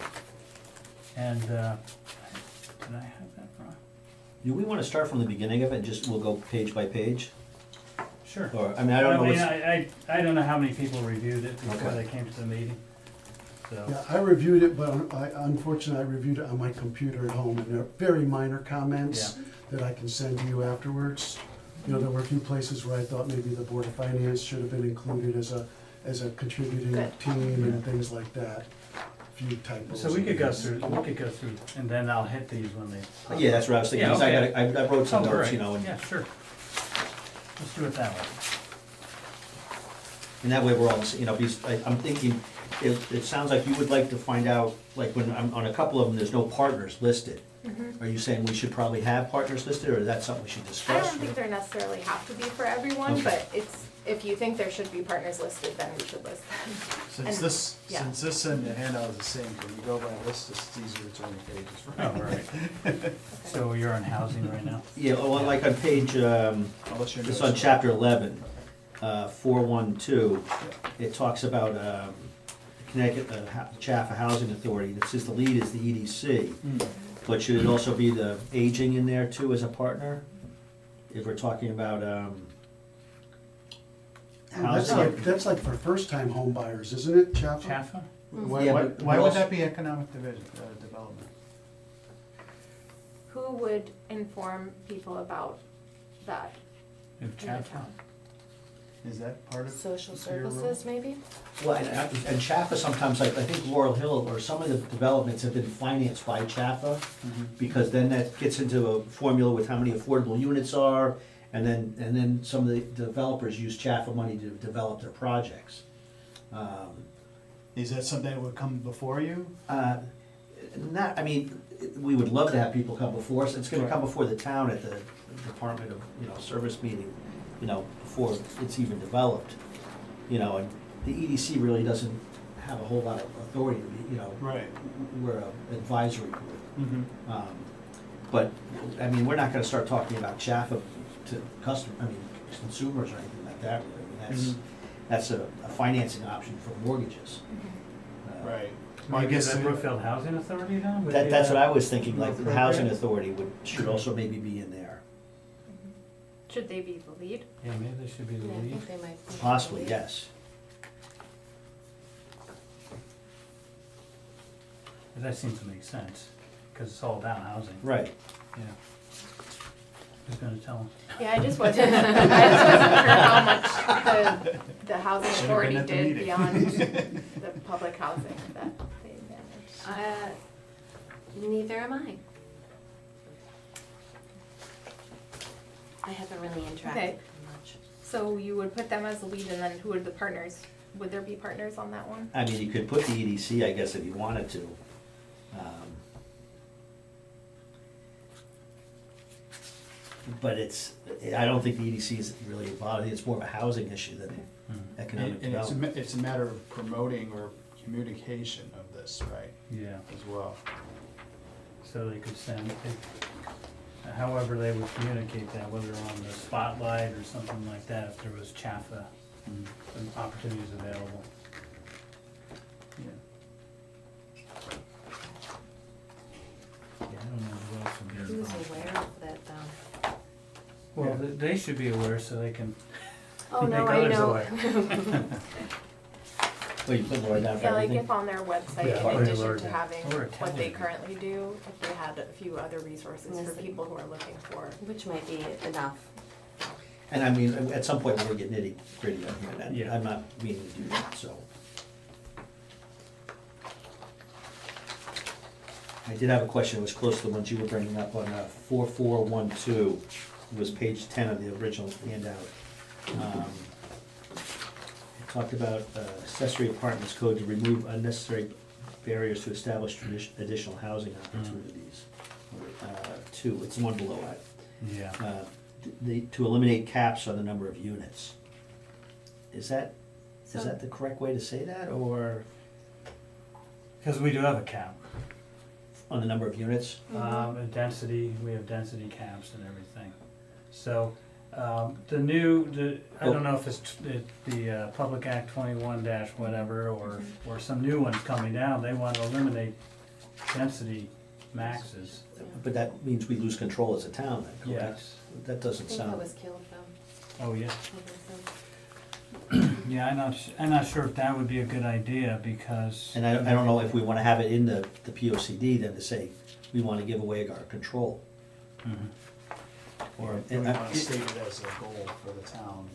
and, did I have that wrong? Do we wanna start from the beginning of it, and just, we'll go page by page? Sure. Or, I mean, I don't know what's, I don't know how many people reviewed it before Okay. they came to the meeting, so. Yeah, I reviewed it, but unfortunately, I reviewed it on my computer at home, and there are very minor comments that I can send to you afterwards. You know, there were a few places where I thought maybe the Board of Finance should have been included as a contributing Good. team and things like that. A few typos. So we could go through, and then I'll hit these when they. yeah, that's what I was thinking, Yeah, 'cause okay. I wrote some Oh, all notes, right. you know, and Yeah, sure. Let's do it that way. And that way we're all, you know, because I'm thinking, it sounds like you would like to find out, like when, on a couple of them, there's no partners listed. Are you saying we should probably have partners listed, or is that something we should I discuss? don't think there necessarily have to be for everyone, Okay. but it's, if you think there should be partners listed, then we should list them. Since And- this, yeah. since this and the handout is the same, can we go by list, it's easier to turn the pages for Oh, right. So you're on housing right now? Yeah, well, like on page, Unless you're. it's on chapter 11, 412, it talks about Connecticut Chaffa Housing Authority, and it says the lead is the EDC. But should it also be the aging in there too as a partner? If we're talking about housing. That's like for first-time home buyers, isn't it, Chapa? Chaffa? Why, Yeah, why, but why we would also- that be economic division, development? Who would inform people about that If in the Chaffa? town? Is that part of? Social your role? services, maybe? Well, and Chaffa sometimes, like, I think Laurel Hill or some of the developments have been financed by Chaffa, because then that gets into a formula with how many affordable units are, and then some of the developers use Chaffa money to develop their projects. Is that something that would come before you? Not, I mean, we would love to have people come before us, it's gonna Right. come before the town at the Department of, Service meeting, before it's even developed, and the EDC really doesn't have a whole lot of authority to be, Right. we're an advisory group. Mm-hmm. But, I mean, we're not gonna start talking about Chaffa to consumers or anything like that, really. I mean, that's a financing option for mortgages. Right. Well, I guess that Brookfield Housing Authority then? would be That's what that- I was thinking, like, the more housing appropriate? authority should also maybe be in there. Should they be the lead? Yeah, maybe they should be the Yeah, I lead. think they might be. Possibly, yes. That seems to make sense, because it's all about housing. Right. Yeah. Who's gonna tell them? Yeah, I just wasn't sure how much the housing Should've authority been at the did meeting. beyond the public housing that they manage. Neither am I. I haven't really interacted Okay. much. So you would put them as the lead, and then who are the partners? Would there be partners on that one? I mean, you could put the EDC, I guess, if you wanted to. But I don't think the EDC is really involved, I think it's more of a housing issue than economic And it's development. it's a matter of promoting or communication of this, right, Yeah, as well. so they could send, however they would communicate that, whether on the spotlight or something like that, if there was Chaffa opportunities available. Yeah. Yeah, I don't know who else would be Who's involved. aware of that though? Well, they should be aware so they can Oh, make no, I others know. aware. Well, you put Laura down for Yeah, like everything? if on their website, Yeah, in or addition alert to them. having Or a what they television. currently do, if they had a few other resources for people who are looking for. Which might be enough. And I mean, at some point, we're gonna get nitty gritty on here, and Yeah. I'm not meaning to do that, so. I did have a question, it was close to the ones you were bringing up on 4412, it was page 10 of the original handout. It talked about accessory apartments code to remove unnecessary barriers to establish additional housing opportunities. Two, it's the one below it. Yeah. To eliminate caps on the number of units. Is that So- the correct way to say that, or Because we do have a cap. on the number of units? A density, we have density caps and everything. So, I don't know if it's the Public Act 21 dash whatever, or some new ones coming down, they want to eliminate density maxes. But that means we lose control as a town then, correct? Yes. That I doesn't think that sound, was killed though. Oh, yeah. I think so. Yeah, I'm not sure if that would be a good idea, because. and I don't know if we wanna have it in the POCD then to say, we wanna give away our control. Mhm. Or, We want to state it as a goal for the town.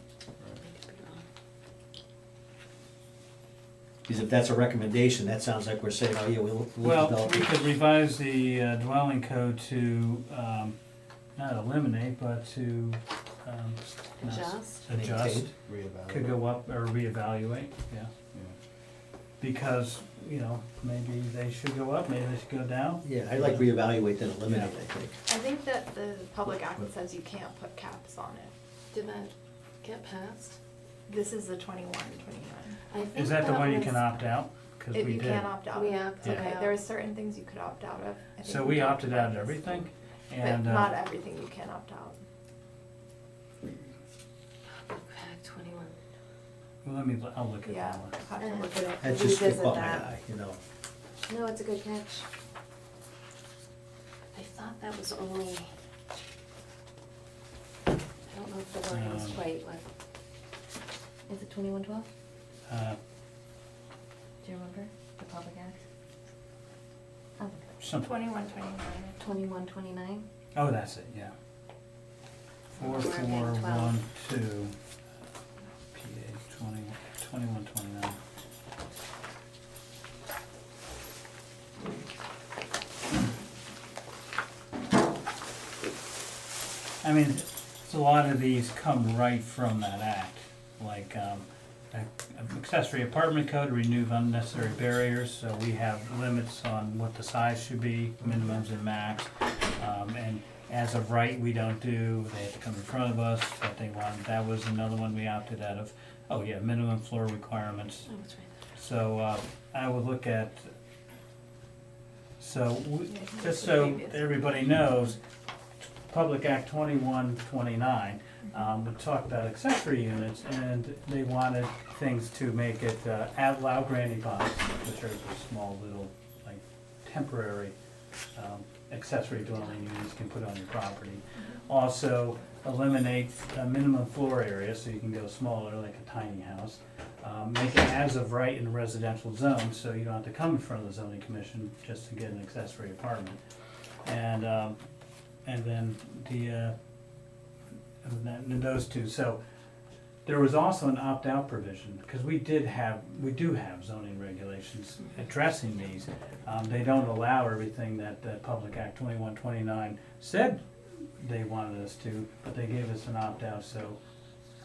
because if that's a recommendation, that sounds like we're saying, oh yeah, we'll Well, develop. we could revise the dwelling code to, not eliminate, but to no, Adjust? Adjust, Reevaluate. could go up or reevaluate, yeah. Yeah. Because, you know, maybe they should go up, maybe they should go down. Yeah, I'd like reevaluate than eliminate, I think. I think that the Public Act says you can't put caps on it. Did that get passed? This is the 21, 29. I think Is that the one you was- can opt out? Cause If we you did. can't opt out. We opted Okay, out. there are certain things you could opt out of. I think So we we talked opted about out of this. everything, But and, not everything you can opt out. Act 21. well, I'll look at Yeah, that one. I'll have to look at it. That's just Revisit caught my that. eye, you know. No, it's a good catch. I thought that was only, I don't know if the wording was Um, quite what. Is it 2112? Uh, Do you remember the Public Act? Oh, Something, 21, 29. 2129? oh, that's it, yeah. We're at 4412, PA 2129. I mean, so a lot of these come right from that act, like, accessory apartment code, remove unnecessary barriers, so we have limits on what the size should be, minimums and max. And as of right, we don't do, they have to come in front of us, what they want, that was another one we opted out of. Oh yeah, minimum floor requirements. Oh, it's right So, I would look at, so, Yeah, just so previous. everybody knows, Public Act 2129, we talked about accessory units, and they wanted things to make it, allow granny bonds, which are the small little, like, temporary, accessory dwelling units you can put on your property. Also, eliminate a minimum floor area, so you can go smaller, like a tiny house. Make it as of right in a residential zone, so you don't have to come in front of the zoning commission just to get an accessory apartment. And then and those two, so there was also an opt-out provision, because we do have zoning regulations addressing these. They don't allow everything that Public Act 2129 said they wanted us to, but they gave us an opt-out, so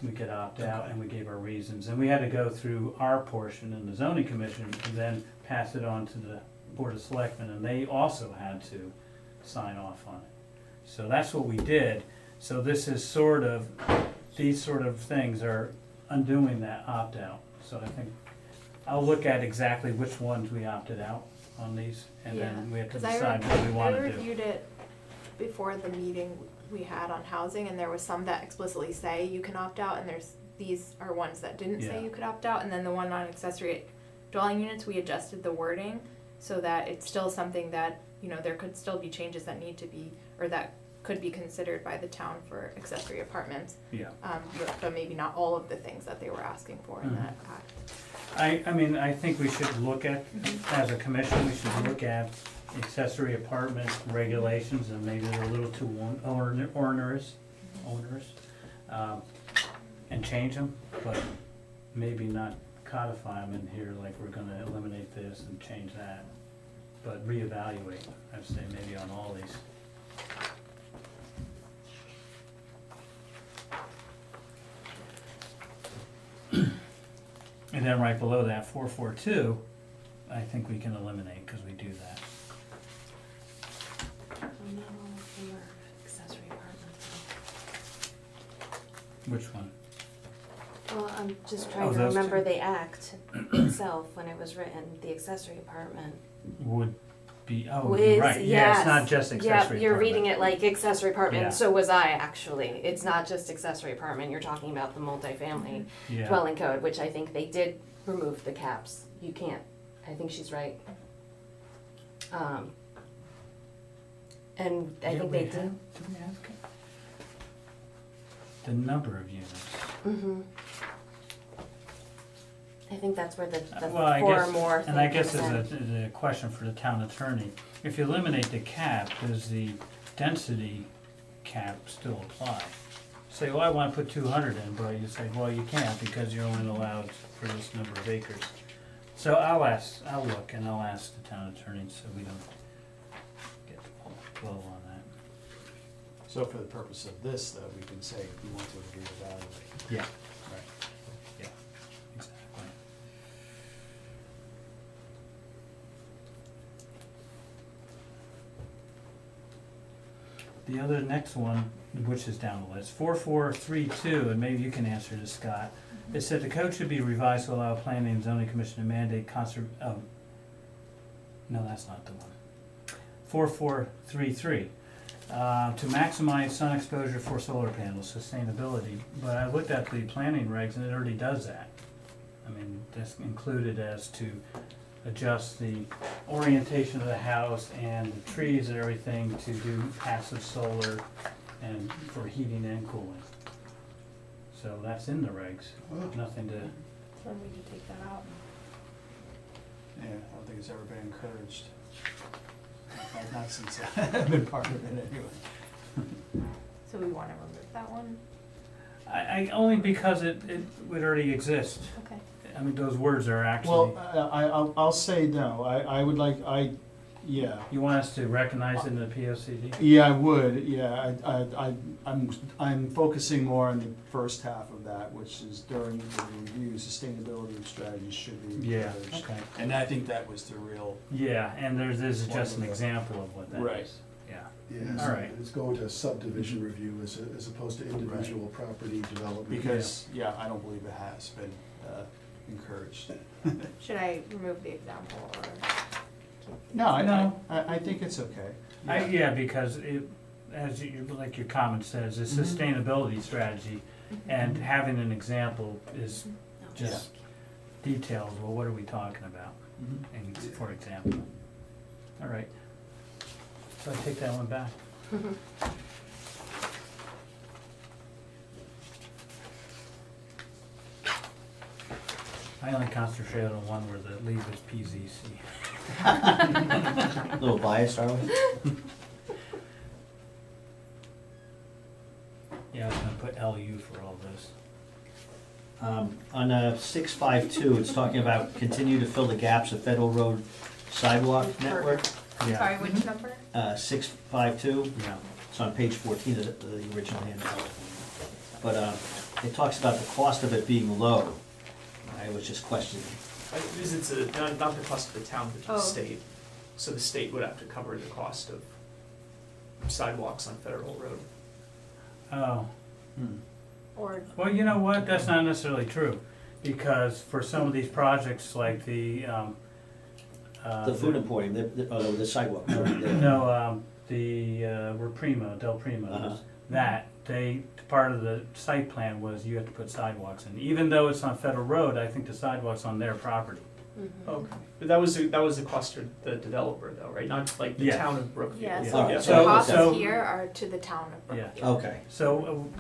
we could opt out, and we gave our reasons. And we had to go through our portion in the zoning commission, and then pass it on to the Board of Selectmen, and they also had to sign off on it. So that's what we did. So this is sort of, these sort of things are undoing that opt-out. So I think, I'll look at exactly which ones we opted out on these, and then we have to Because decide what we I wanna do. reviewed it before the meeting we had on housing, and there was some that explicitly say you can opt out, and these are ones that didn't say Yeah. you could opt out, and then the one on accessory dwelling units, we adjusted the wording so that it's still something that, there could still be changes that need to be, or that could be considered by the town for accessory apartments, Yeah. but maybe not all of the things that they were asking for in that act. I mean, I think we should look at, as a commission, we should look at accessory apartment regulations, and maybe they're a little too onerous, and change them, but maybe not codify them in here, like we're gonna eliminate this and change that, but reevaluate, I'd say maybe on all these. And then right below that, 442, I think we can eliminate, because we do that. Oh, no, they were accessory apartments. Which one? Well, I'm just Oh, trying to those remember two? the act itself when it was written, the accessory apartment. Would be, oh, Whiz, you're right, yeah, it's not yes. just accessory apartment. Yeah, you're reading it like accessory apartment, Yeah. so was I actually. It's not just accessory apartment, you're talking about the multifamily Yeah, dwelling code, which I think they did remove the caps. You can't, I think she's right. And I Yeah, think we they have- did. Do we have the number of units? Mm-hmm. I think that's where the Well, I four or guess- more thing And I guess comes in. is a question for the town attorney. If you eliminate the cap, does the density cap still apply? Say, well, I wanna put 200 in, but you say, well, you can't, because you're only allowed for this number of acres. So I'll look, and I'll ask the town attorney, so we don't get blow on that. So for the purpose of this, though, we can say we want to reevaluate. Yeah. Right. Yeah, exactly. The other next one, which is down the list, 4432, and maybe you can answer this, Scott. It said the code should be revised to allow planning and zoning commission to mandate no, that's not the one. 4433, to maximize sun exposure for solar panels, sustainability. But I looked at the planning regs and it already does that. I mean, that's included as to adjust the orientation of the house and the trees and everything to do passive solar and for heating and cooling. So that's in the regs, Wow. nothing to, So we could take that out. Yeah, I don't think it's ever been encouraged. Not since I've been part of it anyway. So we wanna remove that one? I only because it would already exist. Okay. I mean, those words are actually, Well, I'll say no, I would like, yeah. you want us to recognize it in the POCD? Yeah, I would, yeah, I'm focusing more on the first half of that, which is during the review, sustainability of strategies should be Yeah, encouraged. okay. And I think that was the real, Yeah, and this is just an One of the- example of what that is. Right. Yeah. Yeah, All so right. it's going to subdivision review as opposed to individual property development. because, yeah, I don't believe it has been encouraged. Should I remove the example or keep? No, No. I think it's okay. Yeah, because it, as you, like your comment says, it's sustainability strategy, and having an example is just details, well, what are we talking about, Mhm. and for example. All right. So I take that one back. I only concentrate on one where the leave is PZC. A little biased, are we? Yeah, I was gonna put LU for all this. On 652, it's talking about continue to fill the gaps of Federal Road sidewalk network. Yeah. Sorry, which number? 652, Yeah. it's on page 14 of the original handout. But it talks about the cost of it being low. I was just questioning. Because it's not the cost of the town, but to Oh. the state. So the state would have to cover the cost of sidewalks on Federal Road. Oh, Hmm. Or, well, you know what, that's not necessarily true, because for some of these projects, like the, The food importing, the sidewalk. No, the, Del Primo's, Uh-huh. that, part of the site plan was you have to put sidewalks in. Even though it's on federal road, I think the sidewalk's on their property. Okay. But that was the cost to the developer though, right? Not like the Yeah. town of Brookfield. yeah, Yeah. so Alright, the so- costs so- here are to the town of Yeah. Brookfield. Okay. So,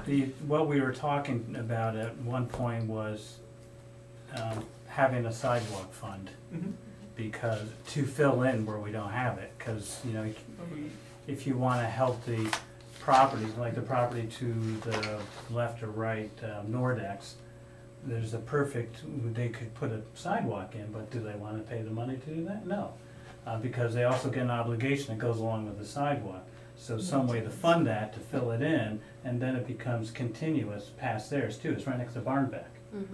what we were talking about at one point was, having a sidewalk fund, Mhm. because, to fill in where we don't have it, cause, you know, if you wanna help the properties, like the property to the left or right, Nordex, there's a perfect, they could put a sidewalk in, but do they wanna pay the money to do that? No, because they also get an obligation that goes along with the sidewalk. So some way to fund that, to fill it in, and then it becomes continuous past theirs too, it's right next to Barnbeck.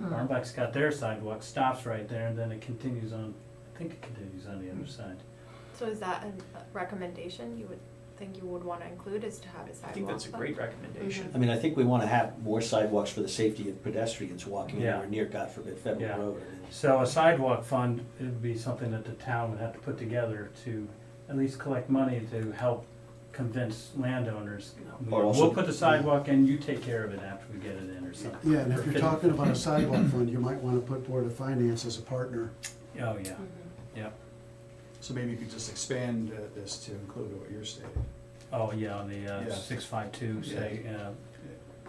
Barnbeck's got their sidewalk, stops right there, and then it continues on, I think it continues on the other side. So is that a recommendation you would think you would wanna include, is to have a sidewalk? I think that's a fund? great recommendation. I mean, I think we want to have more sidewalks for the safety of pedestrians walking Yeah. anywhere near, God forbid, Federal Yeah. Road. So a sidewalk fund, it would be something that the town would have to put together to at least collect money to help convince landowners. Or also- We'll put the sidewalk in, you take care of it after we get it in or something. Yeah, and if you're talking about a sidewalk fund, you might wanna put Board of Finance as a partner. Oh, yeah, yeah. So maybe you could just expand this to include what you're stating. Oh, yeah, on the Yeah. 652, say,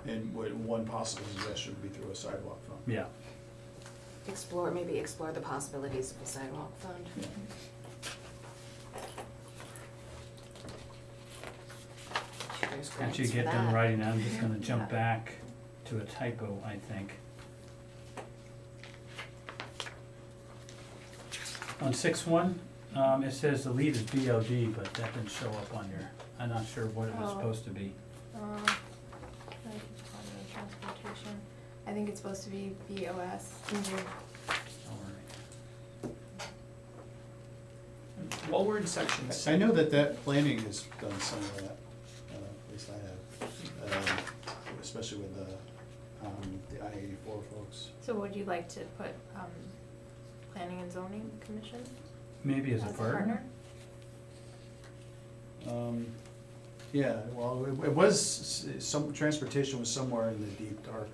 And one possible suggestion would be through a sidewalk fund. yeah. Maybe explore the possibilities of a sidewalk fund. Yeah. There's After grants you for get done that. writing, I'm just gonna jump Yeah. back to a typo, I think. On 6.1, it says the lead is BOD, but that didn't show up on your, I'm not sure what it was Oh. supposed to be. Transportation. I think it's supposed to be BOS. While we're in section six. I know that planning has done some of that, at least I have, especially with the I-84 folks. So would you like to put, Planning and Zoning Commission Maybe as a partner? Yeah, well, it was, some, transportation was somewhere in the deep, dark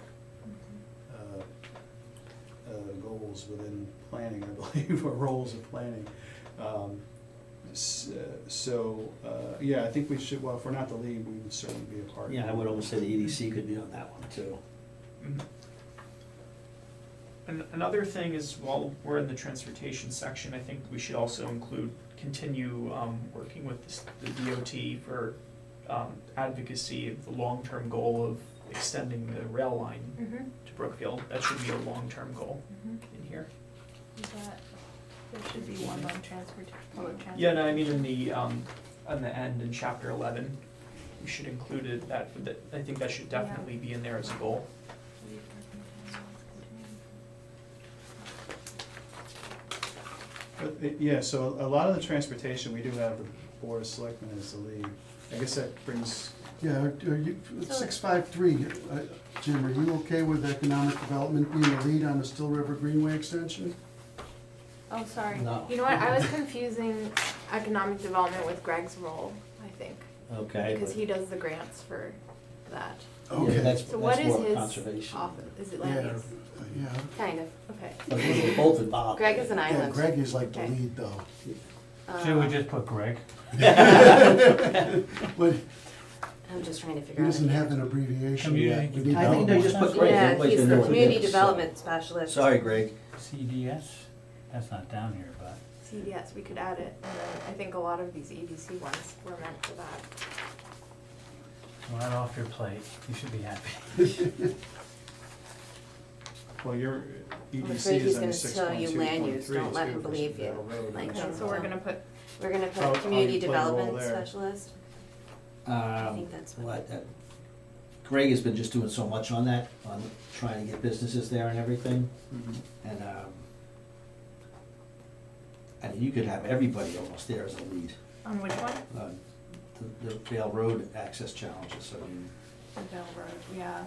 goals within planning, I believe, or roles of planning. Yeah, I think we should, well, if we're not the lead, we would certainly be a partner. Yeah, I would almost say the EDC could be on that one too. Another thing is, while we're in the transportation section, I think we should also continue working with the DOT for advocacy of the long-term goal of extending the rail line Mm-hmm. to Brookfield. That should be a long-term goal in here. Is that, there should be one on public transportation. Yeah, no, I mean, in the, on the end, in chapter 11, we should include it, I think that should definitely be in there as a goal. But, yeah, so a lot of the transportation, we do have the Board of Selectmen as the lead. I guess that brings, Yeah, are you, 653, Jim, are you okay with economic development being the lead on the Still River Greenway extension? Oh, sorry. No. You know what, I was confusing economic development with Greg's role, I think, Okay. because he does the grants for that. Yeah, that's So what is more his conservation. office? Is it Yeah, land use? yeah. Kind of. Okay. But we're both involved. Greg is an Yeah, island. Greg is like the Okay. lead though. Should we just put Greg? But I'm just trying to he figure out. doesn't have an abbreviation yet. We need I think to- they just put Greg. Yeah, Everybody's he's gonna the know what it community is, so- development specialist. Sorry, Greg. CDS? That's not down here, but. CDS, we could add it, and then I think a lot of these EDC ones were meant for that. Right off your plate, you should be happy. well, your I'm EDC afraid is he's under gonna 6.2.3 tell you land use, don't let too, him for believe you. Vale Road. Like, Okay, so we're gonna put, We're gonna How- put how community you play a role development there. specialist. I think that's what. Greg has been just doing so much on that, on trying to get businesses there and everything. Mhm. And, I mean, you could have everybody almost there as a lead. on which one? The Vale Road access challenges, I mean, The Bell Road, yeah.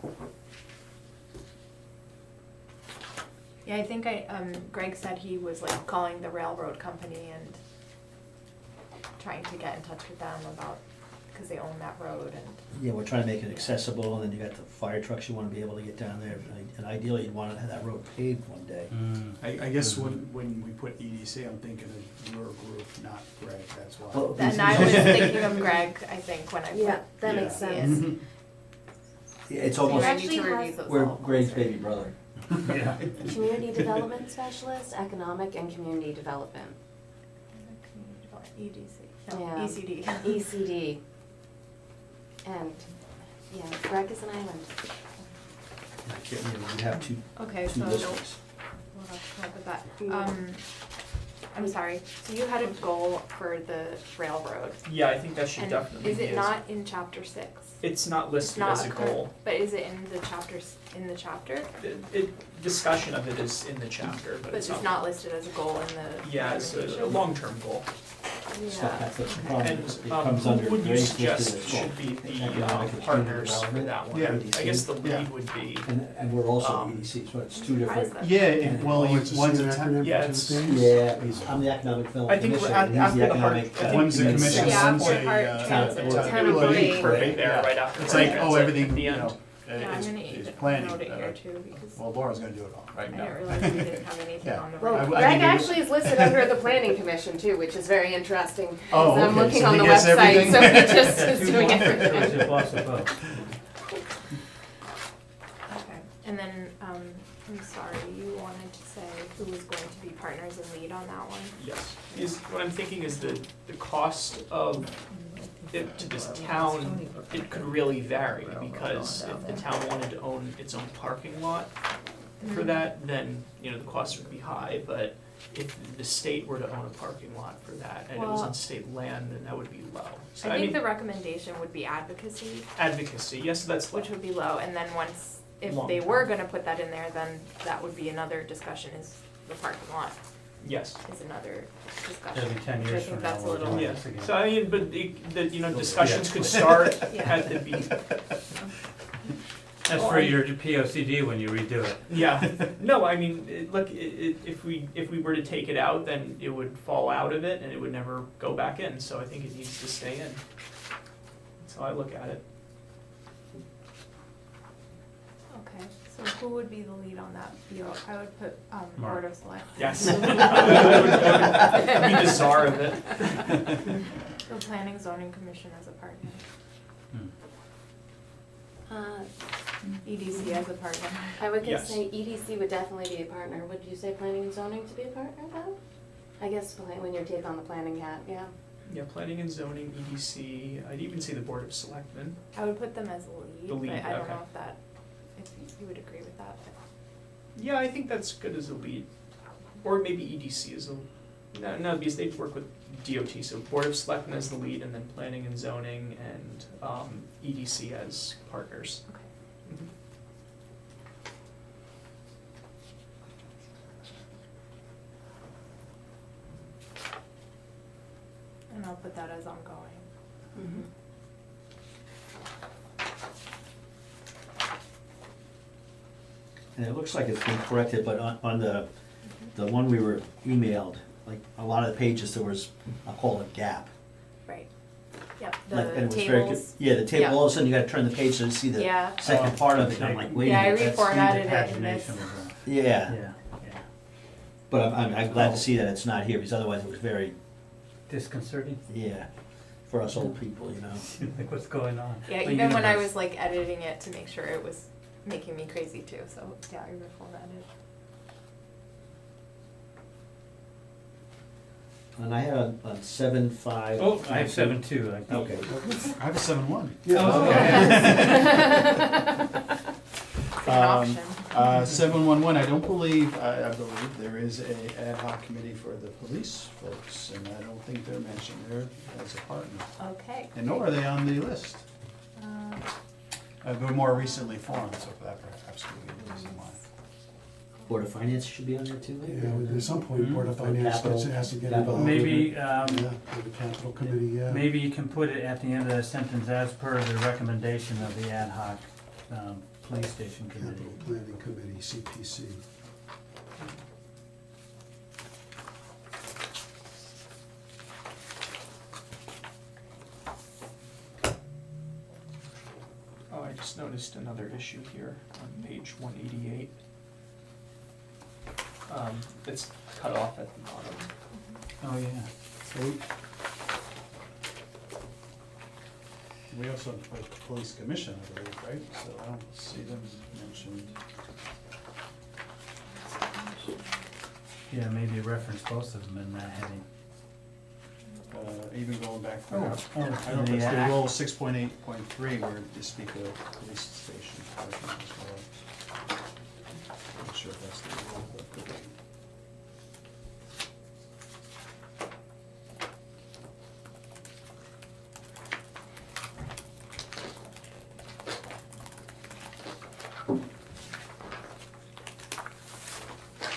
Yeah, I think Greg said he was like calling the railroad company and trying to get in touch with them about, because they own that road and. yeah, we're trying to make it accessible, and then you got the fire trucks you wanna be able to get down there, and ideally, you'd wanna have that road paved one day. I guess when we put EDC, I'm thinking of your group, not Greg, that's why. Well, And I was thinking of Greg, I think, when I put. Yeah, that Yeah. makes sense. Mhm. It's So you almost, might need to actually review has- those we're all. Greg's baby brother. Yeah. Community development specialist, economic and community development. EDC, no, Yeah. ECD. ECD. And, yeah, Greg is an island. I can't, you know, you'd have two Okay, so districts. we'll have to talk about that. I'm sorry, so you had a goal for the railroad. Yeah, I think that should And definitely is be it as- not in chapter 6? It's not It's listed not as a current- goal. But is it in the chapters, in the chapter? Discussion of it is in the chapter, but But it's not listed as a goal in the. Yeah, it's a recommendation? long-term goal. Stuff, that's the Okay. problem, And is it comes under who would you Greg's suggest listed as should be both the economic and partners for community that one? Yeah. I guess the Yeah. lead would be, And we're also Um, EDC, so it's two Why is different. that? Yeah, it- well, Oh, it's the one's same a acronym for yeah, two it's- things? Yeah, I'm the economic I development think commission, after and he's the the hard- economic. I think one's the it's- commission, Yeah, one's for a, hard town transit. Town of well, Green. perfect there, Yeah. right after. It's the like, transit oh, at everything, the you end. know, Yeah, I'm is gonna need to planning. note it here too, because Well, Laura's gonna do it all, right I now. didn't realize we didn't have anything Yeah. on the Well, I- road. I Greg think it was- actually is listed under the planning commission too, which is very interesting. Oh, I'm okay, looking so on he the gets website, everything? so he just Yeah, is two doing lots of everything. choice, lots of both. Okay, and then, I'm sorry, you wanted to say who was going to be partners and lead on that one? Yes, what I'm thinking is the cost of it to this town, it could really vary, because if the town wanted to own its own parking lot for that, then, the cost would be high, but if the state were to own a parking lot for that, and it was Well- on state land, then that would be low. So I think mean, the recommendation would be advocacy, advocacy, yes, that's low. which would be low, and then once, if Long they term. were gonna put that in there, then that would be another discussion, is the parking lot Yes. is another discussion. Every 10 which I years think from now, that's a we'll little- do Yeah, this again. so I mean, but discussions could start Yeah. at the be, That's for your POCD when you redo it. yeah, no, I mean, if we were to take it out, then it would fall out of it and it would never go back in, so I think it needs to stay in. That's how I look at it. Okay, so who would be the lead on that? I would put, Mark. Board of Select. Yes. I'd be the czar of it. The Planning Zoning Commission as a partner, EDC as a partner. I would Yes. say EDC would definitely be a partner. Would you say planning and zoning to be a partner though? I guess when you take on the planning hat, yeah. Yeah, planning and zoning, EDC, I'd even say the Board of Selectmen. I would put them as the lead, The lead, but I don't okay. know if you would agree with that. Yeah, I think that's good as a lead. Or maybe EDC as a, no, because they work with DOT, so Board of Selectmen as the lead, and then planning and zoning, and EDC as partners. Okay. Mhm. And I'll put that as ongoing. Mm-hmm. And it looks like it's been corrected, but on the one we were emailed, like a lot of the pages, there was, I'll call it gap. Right. Yep, Like, and the it was very tables. Yeah, the table, Yeah. all of a sudden you gotta turn the page to see the Yeah. second part of it, and I'm like, wait a Yeah, I minute. reformatted it That's in the this. pagination was wrong. Yeah, Yeah, yeah. but I'm glad to see that it's not here, because otherwise it was very, Disconcerting. yeah, for us old people, you know. Like, what's going on? Yeah, The even when I universe. was like editing it to make sure it was making me crazy too, so yeah, I reformatted. And I had on 7.5. Oh, I have 7.2, I think. Okay. I have a 7-1. Yeah, Oh, It's an option. 711, I don't believe, I believe there is a ad hoc committee for the police folks, and I don't think they're mentioned there as a partner. Okay. And nor are they on the list. Uh, But more recently formed, so that perhaps would be the reason why. Board of Finance should be on there too, maybe? yeah, at some point, Board of Finance has to get Capital. involved. with it. Maybe, Yeah, with the capital committee, yeah. maybe you can put it at the end of the sentence, as per the recommendation of the ad hoc police station committee. Capital Planning Committee, CPC. Oh, I just noticed another issue here on page 188. It's cut off at the bottom. Oh, yeah. So we also have a police commission, I believe, right? So I don't see them mentioned. Yeah, maybe reference both of them in that heading. Even going back, Oh, I don't know if it's yeah. the rule 6.8.3 where they speak of police station parking as well. Not sure if that's the rule, but could be.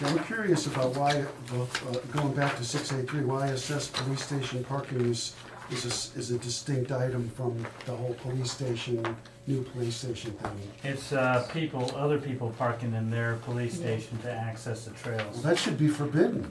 Now, I'm curious about why, going back to 683, why assessed police station parking is a distinct item from the whole police station, new police station thing. It's other people parking in their police station to access the Well, trails. that should be forbidden.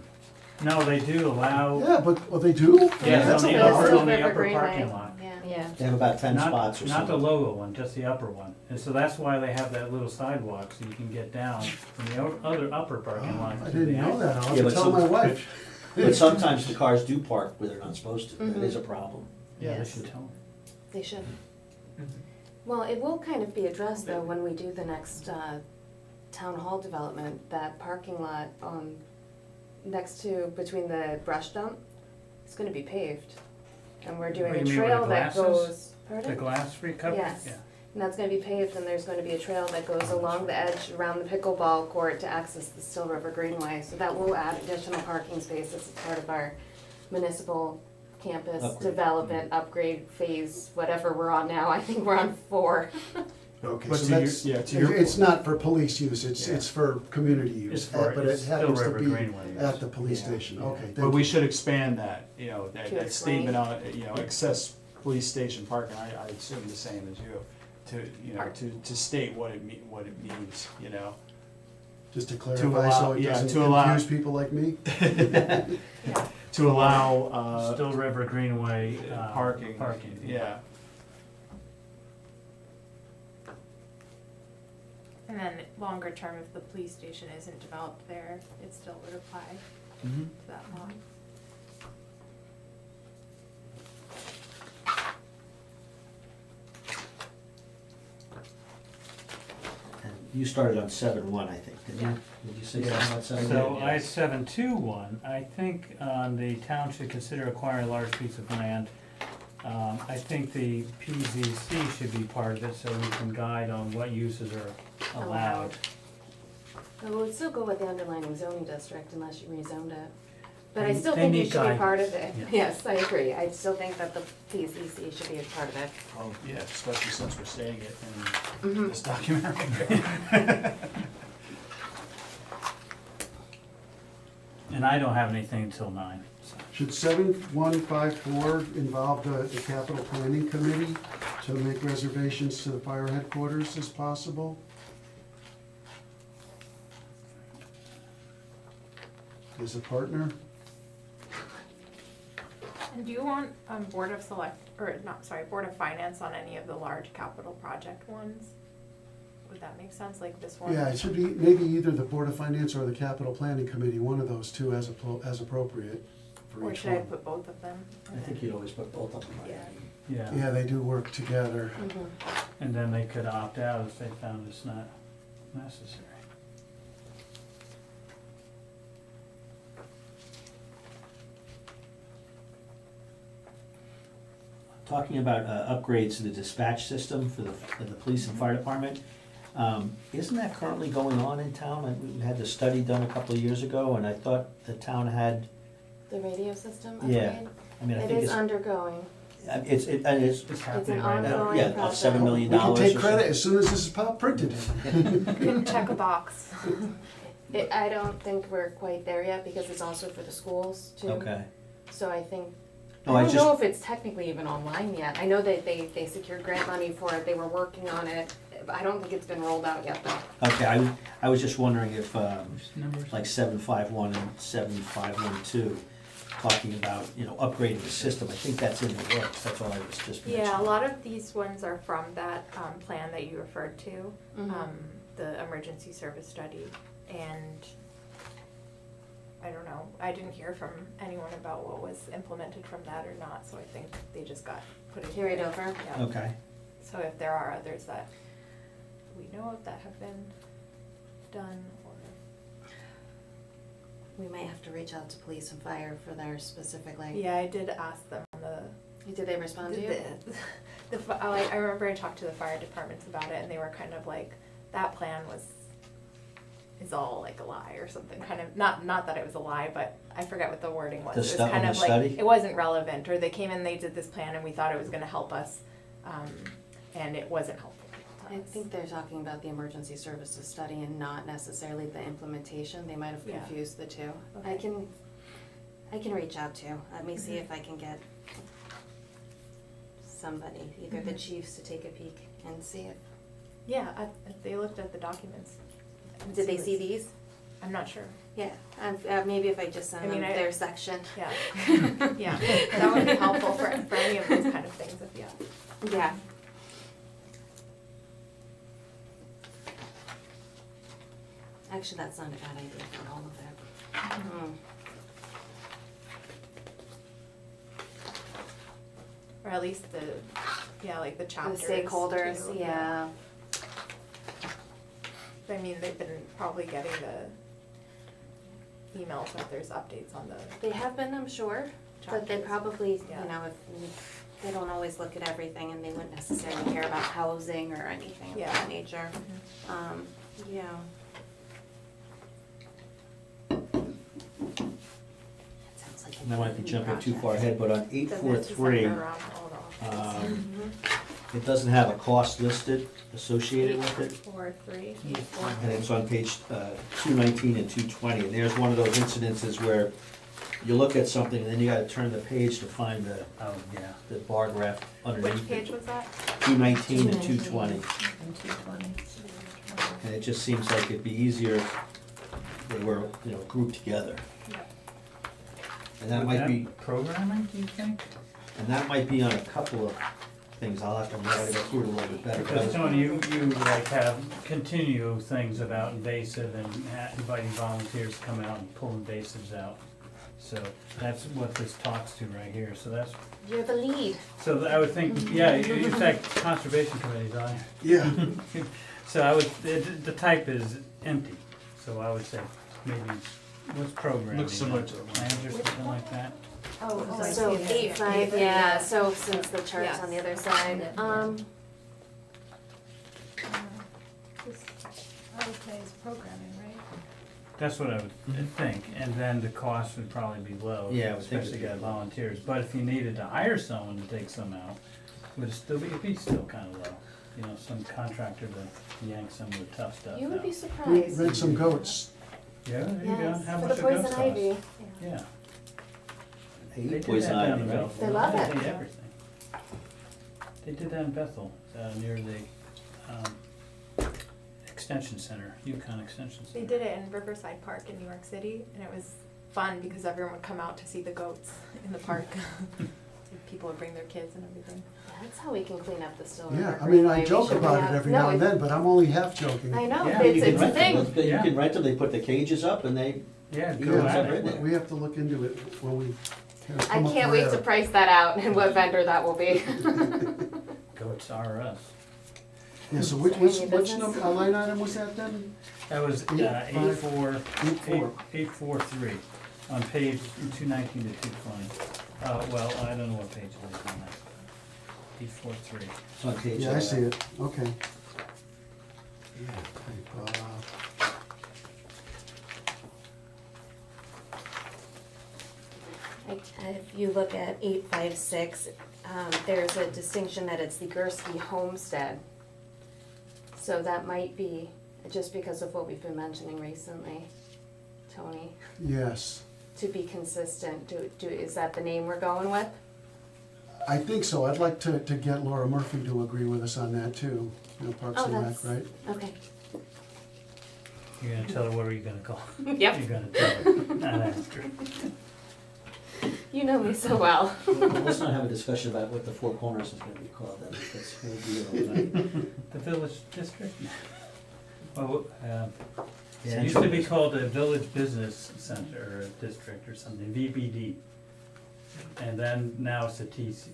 No, they do allow, Yeah, but they do? yeah, That's on the a lot. upper, on the River upper Greenway, parking lot. Yeah. Yeah, They have about 10 Not- spots or Not the something. logo one, just the upper one. And so that's why they have that little sidewalk, so you can get down from the other upper parking lot. I to didn't the know that, I'll Yeah, have to but tell some- my wife. But sometimes the cars do park where they're not supposed to. That is a problem. Yeah, they Yes. should tell them. They should. Mhm. Well, it will kind of be addressed though when we do the next town hall development, that parking lot next to, between the brush dump, it's gonna be paved. And we're doing What a do you mean, where trail the that glass is? goes, The pardon? glass free coverage? Yes. Yeah. And that's gonna be paved, and there's gonna be a trail that goes along the edge around the pickleball court to access the Still River Greenway. So that will add additional parking spaces as part of our municipal campus Upgrade. development upgrade phase, whatever we're on now. I think we're on 4. Okay, But so to your- that's, yeah, to your it's point. not for police use, it's for community use. It's for- But it it's Still happens to River be Greenway use. at the police Yeah. station, okay, thank But we you. should expand that, you know, that, To that explain. statement on, you know, access police station parking, I assume the same as you. You know, to state what it means, you know. Just to clarify, allow- so it yeah, doesn't to allow- confuse people like me? To allow, Still River Greenway, parking. Parking. Yeah. And then longer term, if the police station isn't developed there, it still would apply Mm-hmm. to that lot. And you started on 7-1, I think, didn't you? Did you say something about 7-1? So I had 7.2.1, I think the town should consider acquiring a large piece of land. I think the PZC should be part of it, so we can guide on what uses are allowed. It would still go with the underlying zoning district unless you rezoned it. But I They- still they think you need should be part of guidance, it. yeah. Yes, I agree. I still think that the PCC should be a part of it. Oh, yeah, especially since we're saying it in Mhm. this document right here. And I don't have anything until 9. So. Should 7154 involve the capital planning committee to make reservations to the fire headquarters as possible? As a partner? And do you want Board of Board of Finance on any of the large capital project ones? Would that make sense, like this one? Yeah, it should be maybe either the Board of Finance or the capital planning committee, one of those two as appropriate for Or each should I one. put both of them? I think you'd always put both of them on. Yeah. Yeah, Yeah, they do work together. Mhm. and then they could opt out if they found it's not necessary. Talking about upgrades to the dispatch system for the police and fire department, isn't that currently going on in town? We had the study done a couple of years ago, and I thought the town had, The radio system Yeah. upgrade? I mean, I It think is it's, undergoing. it's It's happening right now. ongoing yeah, of process. $7 million. We can take or credit something. as soon as this is printed. Couldn't check a box. I don't think we're quite there yet because it's also for the schools too. Okay. So I think, No, I I don't just, know if it's technically even online yet. I know that they secured grant money for it, they were working on it, but I don't think it's been rolled out yet though. okay, I was just wondering if, Numbers? like 751 and 7512, talking about, upgrading the system, I think that's in the works, that's all I was just mentioning. Yeah, a lot of these ones are from that plan that you referred to, Mhm. the emergency service study. And I don't know, I didn't hear from anyone about what was implemented from that or not, so I think they just got put in. Carried here. over. Yeah. Okay, So if there are others that we know of that have been done or. We might have to reach out to police and fire for their specific, like, Yeah, I did ask them did they respond to you? I remember I talked to the fire departments about it and they were kind of like, that plan is all like a lie or something, kind of, not that it was a lie, but I forget what the wording was. The It was stu- kind the of like, study? it wasn't relevant, or they came in, they did this plan and we thought it was gonna help us, and it wasn't helpful to I us. think they're talking about the emergency services study and not necessarily the implementation. They might have Yeah. confused the two. Okay. I can reach out to, let me see if I can get somebody, either the Mhm. chiefs to take a peek and see it. Yeah, they looked at the documents. and Did they it see was- these? I'm not sure, Yeah, maybe if I just send I them mean, their section. yeah, yeah, that would be helpful for any of those kind of things, if, yeah. Yeah. Actually, that's not a bad idea for all of it. Hmm. Or at least like the The chapters. stakeholders, too, yeah. I mean, they've been probably getting the emails that there's updates on the, They have been, I'm sure, but they Chapters. probably, Yeah. if they don't always look at everything and they wouldn't necessarily care about housing or anything of Yeah. that nature. Yeah. That sounds like And I might be jumping too project. far ahead, but on Doesn't it 843, center around all the offices? it doesn't have a cost listed associated with it. 843, And it's on page 219 and 220, and there's one of those incidences where you look at something and then you gotta turn the page to find Oh, yeah. the bar graph underneath Which page it. was that? 219 and 220, And 220. and it just seems like it'd be easier if they were, you know, grouped together. Yep. And that Would might be, programming, do you think? and that might be on a couple of things, I'll have to go through it a little bit better. but I Because was- Tony, you like have continue things about invasive and inviting volunteers to come out and pull invasives out. So that's what this talks to right here, so that's, You're the lead. so I would think, yeah, in fact, conservation committee's on here. Yeah, So I would, the type is empty, so I would say maybe, what's programming? Looks similar to the Plans or something like that? Oh, I So see that. 8.5, yeah, so since the chart's on the other side, Yeah. I would say it's programming, right? That's what I would think, and then the cost would probably be low. Yeah, I would think especially it'd be got low. volunteers, but if you needed to hire someone to take some out, would it still be, it'd be still kinda low. You know, some contractor to yank some of the tough stuff out. you would be we surprised. rent some goats. Yeah, there you go, Yes, how for much the a ghost poison cost? ivy. Yeah. Hey, They did poison that down ivy, in right? Bethel. They love it. They everything. They did that in Bethel, near the, Extension Center, Yukon Extension They Center. did it in Riverside Park in New York City, and it was fun because everyone would come out to see the goats in the park. People would bring their kids and everything. That's how we can clean up the Stone Yeah, River I mean, I Greenway. We joke should about bring it out- every No, now and then, but I'm only half joking. I know, Yeah, it's, You can it's a rent them. thing. You Yeah. can rent them, they put the cages up and they, Yeah, You go guys at have it. it. We have to look into it when we kind of I come up can't wait to where- price that out and what vendor that will be. Goats are us. Yeah, so Any which business? number, line item was that then? That was 8.4. 843 on page 219 to 220. Well, I don't know what page it is on that. 843. it's on page. Yeah, I see it, okay. Yeah, type, If you look at 856, there's a distinction that it's the Gursky homestead. So that might be just because of what we've been mentioning recently, Tony, Yes, to be consistent. Is that the name we're going with? I think so. I'd like to get Laura Murphy to agree with us on that too. You know, Parks Oh, and Rec, that's- right? Okay. You're gonna tell her what are you gonna call? Yep, You're gonna tell her, not ask her. you know me so well. Let's not have a discussion about what the Four Corners is gonna be called, that's, we'll do it all night. The village district? Oh, Yeah, it used to be called the Village Business Center or District or something, VBD. And then now it's a TDC.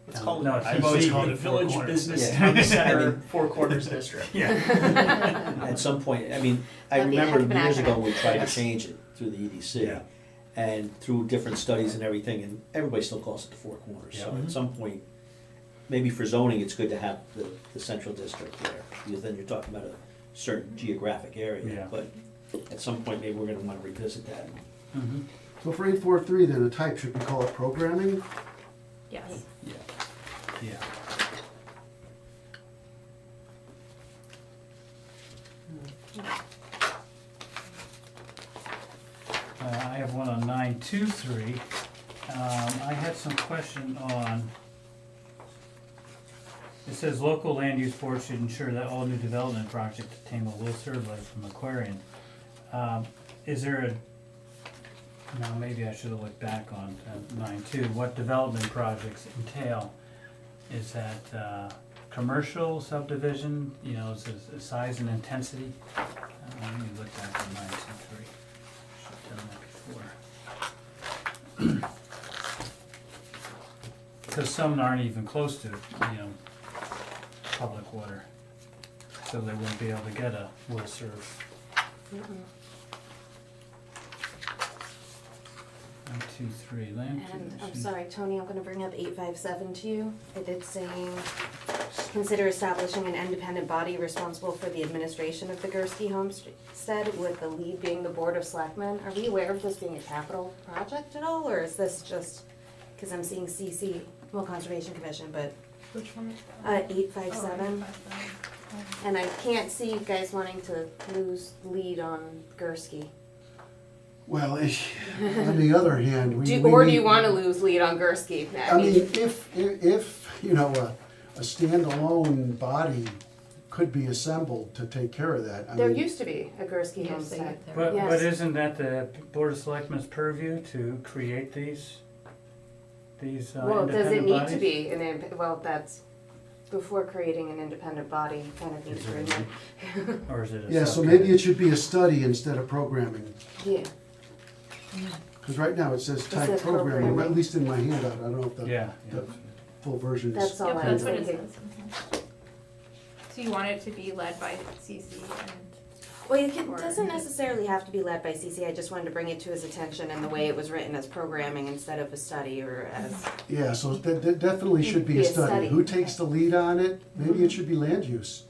It's called, No, it's I've always CC, called it Four Village Corners. Business Yeah. Town I Center, mean- Four Corners District. Yeah. At some point, I mean, I That'd be a heck remember of an years ago, acronym. we tried to Yes. change it through the EDC. Yeah. And through different studies and everything, and everybody still calls it the Four Corners, so Yeah. at some point, maybe for zoning, it's good to have the central district there, because then you're talking about a certain geographic Yeah. area, but at some point, maybe we're gonna wanna revisit that. Mhm. So for 843, then a type, should we call it programming? Yes. Yeah. Yeah. I have one on 923. I had some question on, it says local land use board should ensure that all new development projects obtain a low survey from Aquarian. Is there a, now maybe I should have looked back on 9.2, what development projects entail? Is that commercial subdivision, you know, is it size and intensity? Let me look back on 923. Should have done that before. Because some aren't even close to, you know, public water, so they wouldn't be able to get a will serve. 923, land And I'm acquisition. sorry, Tony, I'm gonna bring up 857 to you. It's saying, consider establishing an independent body responsible for the administration of the Gursky homestead, with the lead being the Board of Selectmen. Are we aware of this being a capital project at all, or is this just, because I'm seeing CC, well, Conservation Commission, but Which one is that? 857. And I can't see you guys wanting to lose lead on Gursky. Well, on the other hand, we Or do need- you wanna lose lead on Gursky? I mean, if, you know, a standalone body could be assembled to take care of that, I There mean, used to be a Gursky Yes, they homestead. get there. But Yes. isn't that the Board of Selectmen's purview to create these Well, does it independent need to bodies? be well, that's, before creating an independent body, you kind of need Is to it remember. Or is it a yeah, so subcommittee? maybe it should be a study instead of programming. Yeah, Because right now it says type says programming, programming. at least in my handout, I don't know if the Yeah, the full version is. that's all Yep, I'm that's what it thinking. says. So you want it to be led by CC and, Well, it Or- doesn't necessarily have to be led by CC, I just wanted to bring it to his attention and the way it was written as programming instead of a study or as, Yeah, so that definitely should be Be a a study. study. Who takes the lead on it? Maybe it should be land use.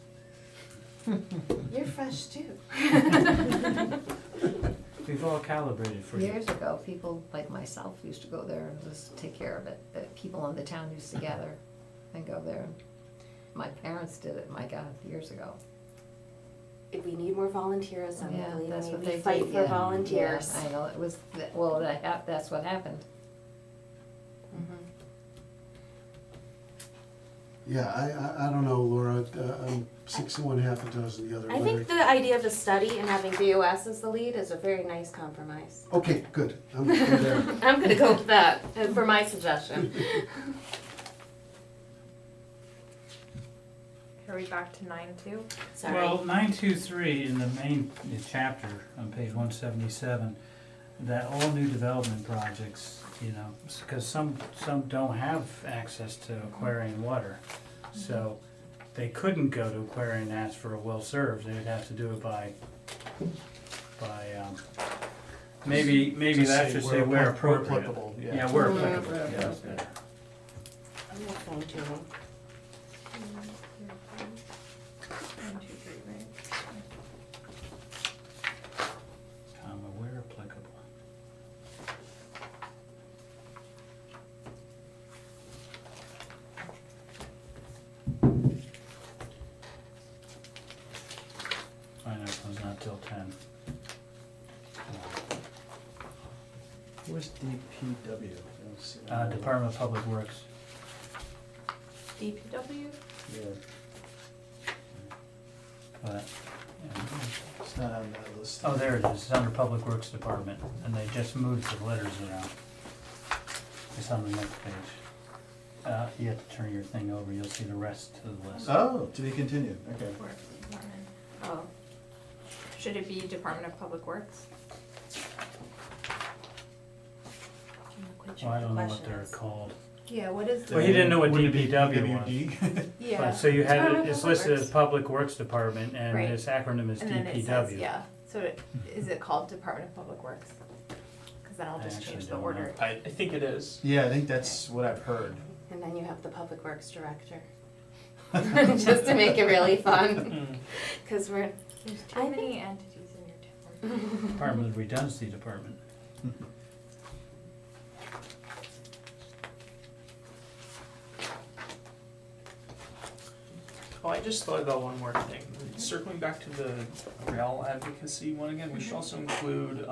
you're fresh too. we've all calibrated for you. Years ago, people like myself used to go there and just take care of it. The people in the town used to gather and go there. My parents did it, my God, years ago. If we need more volunteerism, Yeah, believe that's me, what we they fight did, for yeah. volunteers. Yeah, I know, it was, that's what happened. Mhm. Yeah, I don't know, Laura, I'm 6 of one, half a dozen the other. I think the idea of a study and having BOS as the lead is a very nice compromise. Okay, good, I'm there. I'm gonna go with that for my suggestion. are we back to 9-2? Sorry. Well, 923 in the main chapter on page 177, that all new development projects, you know, because some don't have access to Aquarian water. So they couldn't go to Aquarian and ask for a well served, they'd have to do it by, maybe Just that should say where appropriate. applicable, yeah. Yeah, where Mhm. applicable, yeah, that's better. I'm not fine tuning. 9-2-3, right? Comma, where applicable. Finance one's not till 10. Where's DPW? I don't see that. Department of Public Works. DPW? Yeah, But, yeah. it's not on that list. Oh, there it is, it's under Public Works Department, and they just moved the letters around. It's on the next page. You have to turn your thing over, you'll see the rest of the list. Oh, to be continued, okay. Works Department. Oh. Should it be Department of Public Works? I'm not quite Oh, sure I what don't the know what question they're is. called. Yeah, what is Well, he didn't know what Wouldn't it be DPW was. DWD? Yeah. But, so you had, Department of it's Public listed as Works. Public Works Department, and Right. its acronym is And then it says, DPW. yeah, so is it called Department of Public Works? Cause then I'll I just actually change the don't order. I think it is. Yeah, I think that's what I've heard. And then you have the Public Works Director. Just to make it really fun, cause we're, There's I too many entities in your town. Department of Redundancy Department. Oh, I just thought about one more thing. Circling back to the rail advocacy one again, we should also include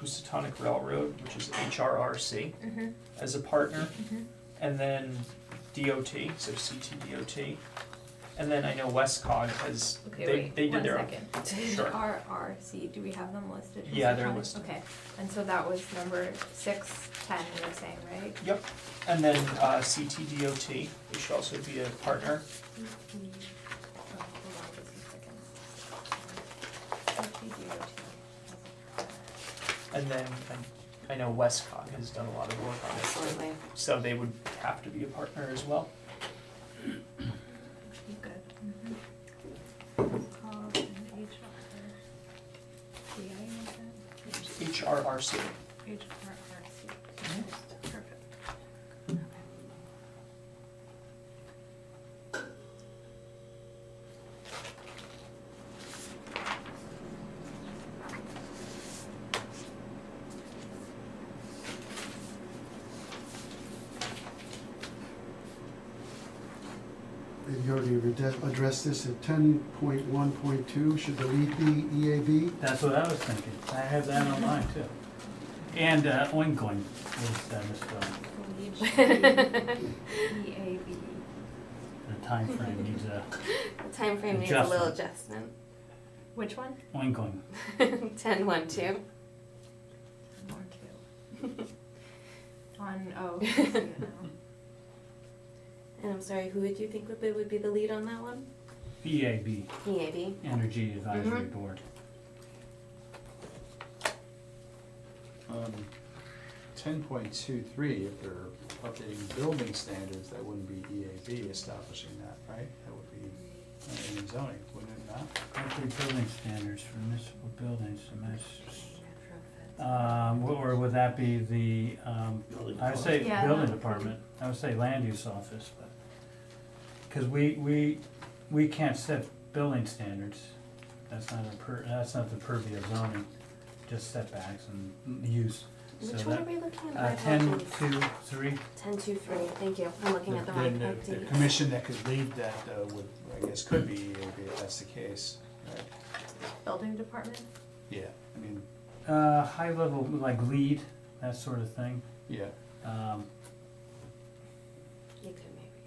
Housatonic Railroad, which is HRRC, Mm-hmm. as a partner, Mhm. and then DOT, so CTDOT. And then I know Westcog has, Okay, they wait, did one their own. second. Sure. RRC, do we have them listed? Yeah, they're Housatonic? listed. Okay, and so that was number 6, 10, you were saying, right? Yep, and then CTDOT, they should also be a partner. Oh, hold on just a second. CTDOT. And then I know Westcog has done a lot of work on it, absolutely. so they would have to be a partner as well. Good. Cog and HR. Yeah, you know that? HRRC. HRRC. you already addressed this at 10.1.2, should the lead be EAB? That's what I was thinking. I have that on mine too. And oingoing is misspelled. EAB. The time frame needs a The time frame needs a little adjustment. Which one? oingoing. 10.1.2. Or two. I see it now. And I'm sorry, who would you think would be the lead on that one? EAB, EAB. Energy Advisory Mhm. Board. 10.23, if they're updating building standards, that wouldn't be EAB establishing that, right? That would be in zoning, wouldn't it not? Country building standards for municipal buildings, or would that be the, Building I would say Yeah, building that- department, I would say land use office, but, cause we can't set building standards, that's not that's not the purview of zoning, just setbacks and use. So Which one that, are we looking at? My 10 apologies. to 3, 10.2.3, thank you. I'm looking at the wrong Then the update. commission that could lead that, would, I guess, could be EAB if that's the case, right? Building department? Yeah, I mean, high level, like lead, that sort of thing. yeah. You could maybe.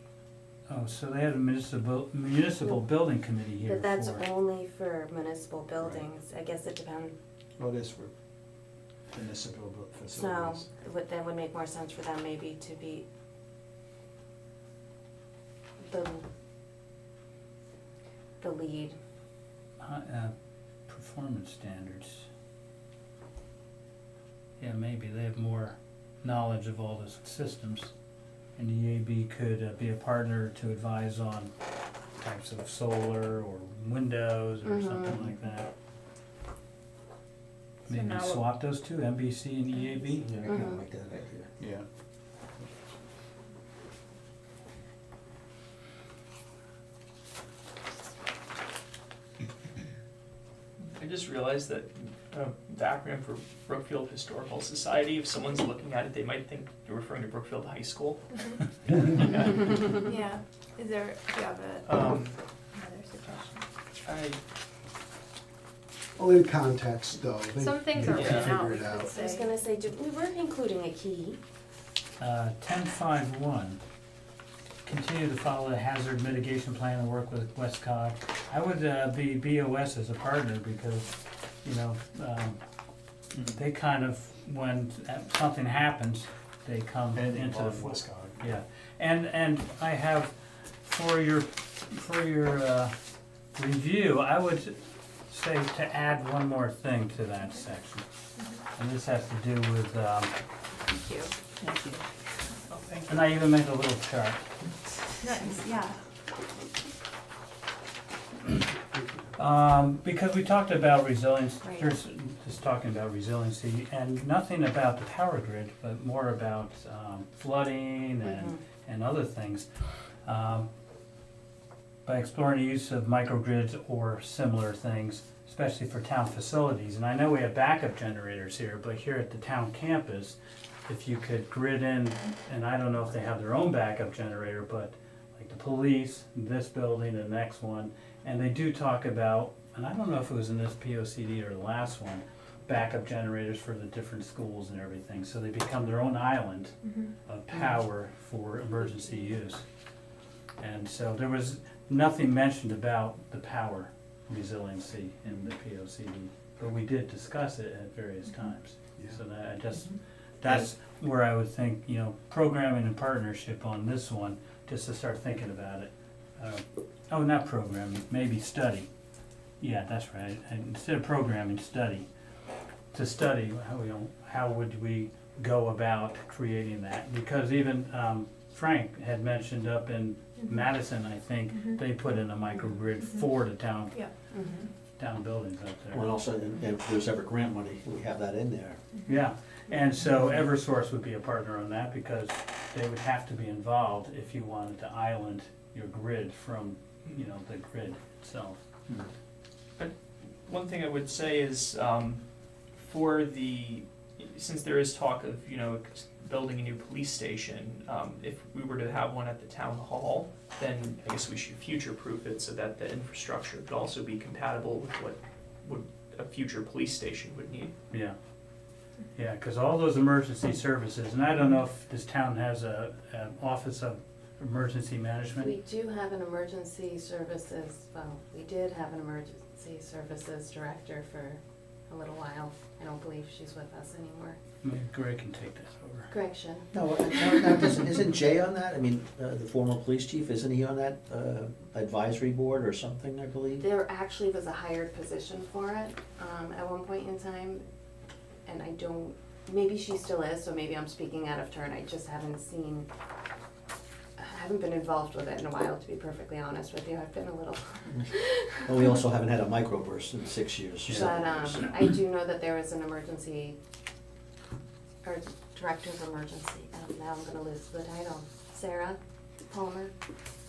Oh, so they had a municipal building committee here But that's for, only for municipal buildings. I guess it depends. Well, it is for municipal So facilities. that would make more sense for them maybe to be the lead. performance standards. Yeah, maybe, they have more knowledge of all the systems. And the EAB could be a partner to advise on types of solar or windows or something Mhm. like that. So Maybe now- swap those two, MBC and EAB? Yeah, I kinda like that idea. Yeah. I just realized that the acronym for Brookfield Historical Society, if someone's looking at it, they might think you're referring to Brookfield High School. Yeah. Is there, do you have another suggestion? Well, in context, though, they Some things are can written out, figure we it could out. I was say. gonna say, we weren't including a key. 10.5.1, continue to follow the hazard mitigation plan and work with Westcott. I would be BOS as a partner because, you know, they kind of, when something happens, they come Anything into the involving fore. Westcog. Yeah, and I have, for your review, I would say to add one more thing to that section. And this has to do with, Thank you. and I even made a little chart. Nice, yeah. Because we talked about resilience, Right. just talking about resiliency, and nothing about the power grid, but more about flooding and other things. By exploring the use of microgrids or similar things, especially for town facilities. And I know we have backup generators here, but here at the town campus, if you could grid in, and I don't know if they have their own backup generator, but like the police, this building, the next one, and they do talk about, and I don't know if it was in this POCD or the last one, backup generators for the different schools and everything, so they become their own island of power for emergency use. And so there was nothing mentioned about the power resiliency in the POCD, but we did discuss it at various times. So that I just, that's where I would think, you know, programming and partnership on this one, just to start thinking about it. Oh, not programming, maybe study. Yeah, that's right. And instead of programming, study. To study, how would we go about creating that? Because even Frank had mentioned up in Madison, I think, they put in a microgrid for the town, Yeah. town buildings up there. Well, also, and if there's ever grant money, we have that in there. Yeah, and so Eversource would be a partner on that because they would have to be involved if you wanted to island your grid from, you know, the grid itself. One thing I would say is, for the, since there is talk of, building a new police station, if we were to have one at the town hall, then I guess we should future-proof it so that the infrastructure could also be compatible with what would a future police station would need. Yeah. Yeah, cause all those emergency services, and I don't know if this town has an office of emergency management. We do have an emergency services, well, we did have an emergency services director for a little while. I don't believe she's with us anymore. Maybe Greg can take that over. Greg should. No, isn't Jay on that? I mean, the former police chief, isn't he on that advisory board or something, I believe? There actually was a hired position for it, at one point in time, and I don't, maybe she still is, so maybe I'm speaking out of turn, I just haven't seen, I haven't been involved with it in a while, to be perfectly honest with you, I've been a little. Well, we also haven't had a microburst in 6 years or But, 7 years. I do know that there was an emergency, or director of emergency, now I'm gonna lose the title, Sarah Palmer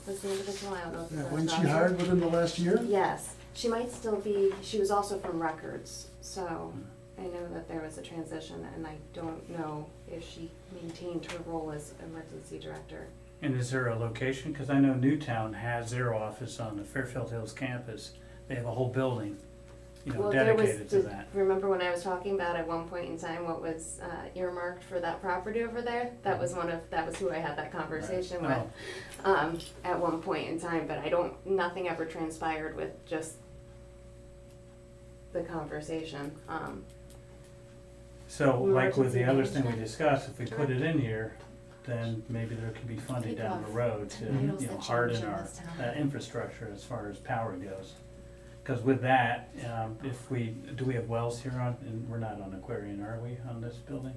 was the individual, I don't know if Yeah, that's wasn't she also- hired within the last year? Yes, she might still be, she was also from records, so I know that there was a transition, and I don't know if she maintained her role as emergency director. And is there a location? Cause I know Newtown has their office on the Fairfield Hills campus. They have a whole building, Well, there was dedicated to the- that. Remember when I was talking about at one point in time what was earmarked for that property over there? That was who I had that conversation with, Oh, at one point in time, but nothing ever transpired with just the conversation. so like with the Emergency other thing we management. discussed, if we put it in here, then maybe there could be funding Take down the off road to, titles that harden change in our this town. infrastructure as far as power goes. Cause with that, do we have wells here on, and we're not on Aquarian, are we, on this building?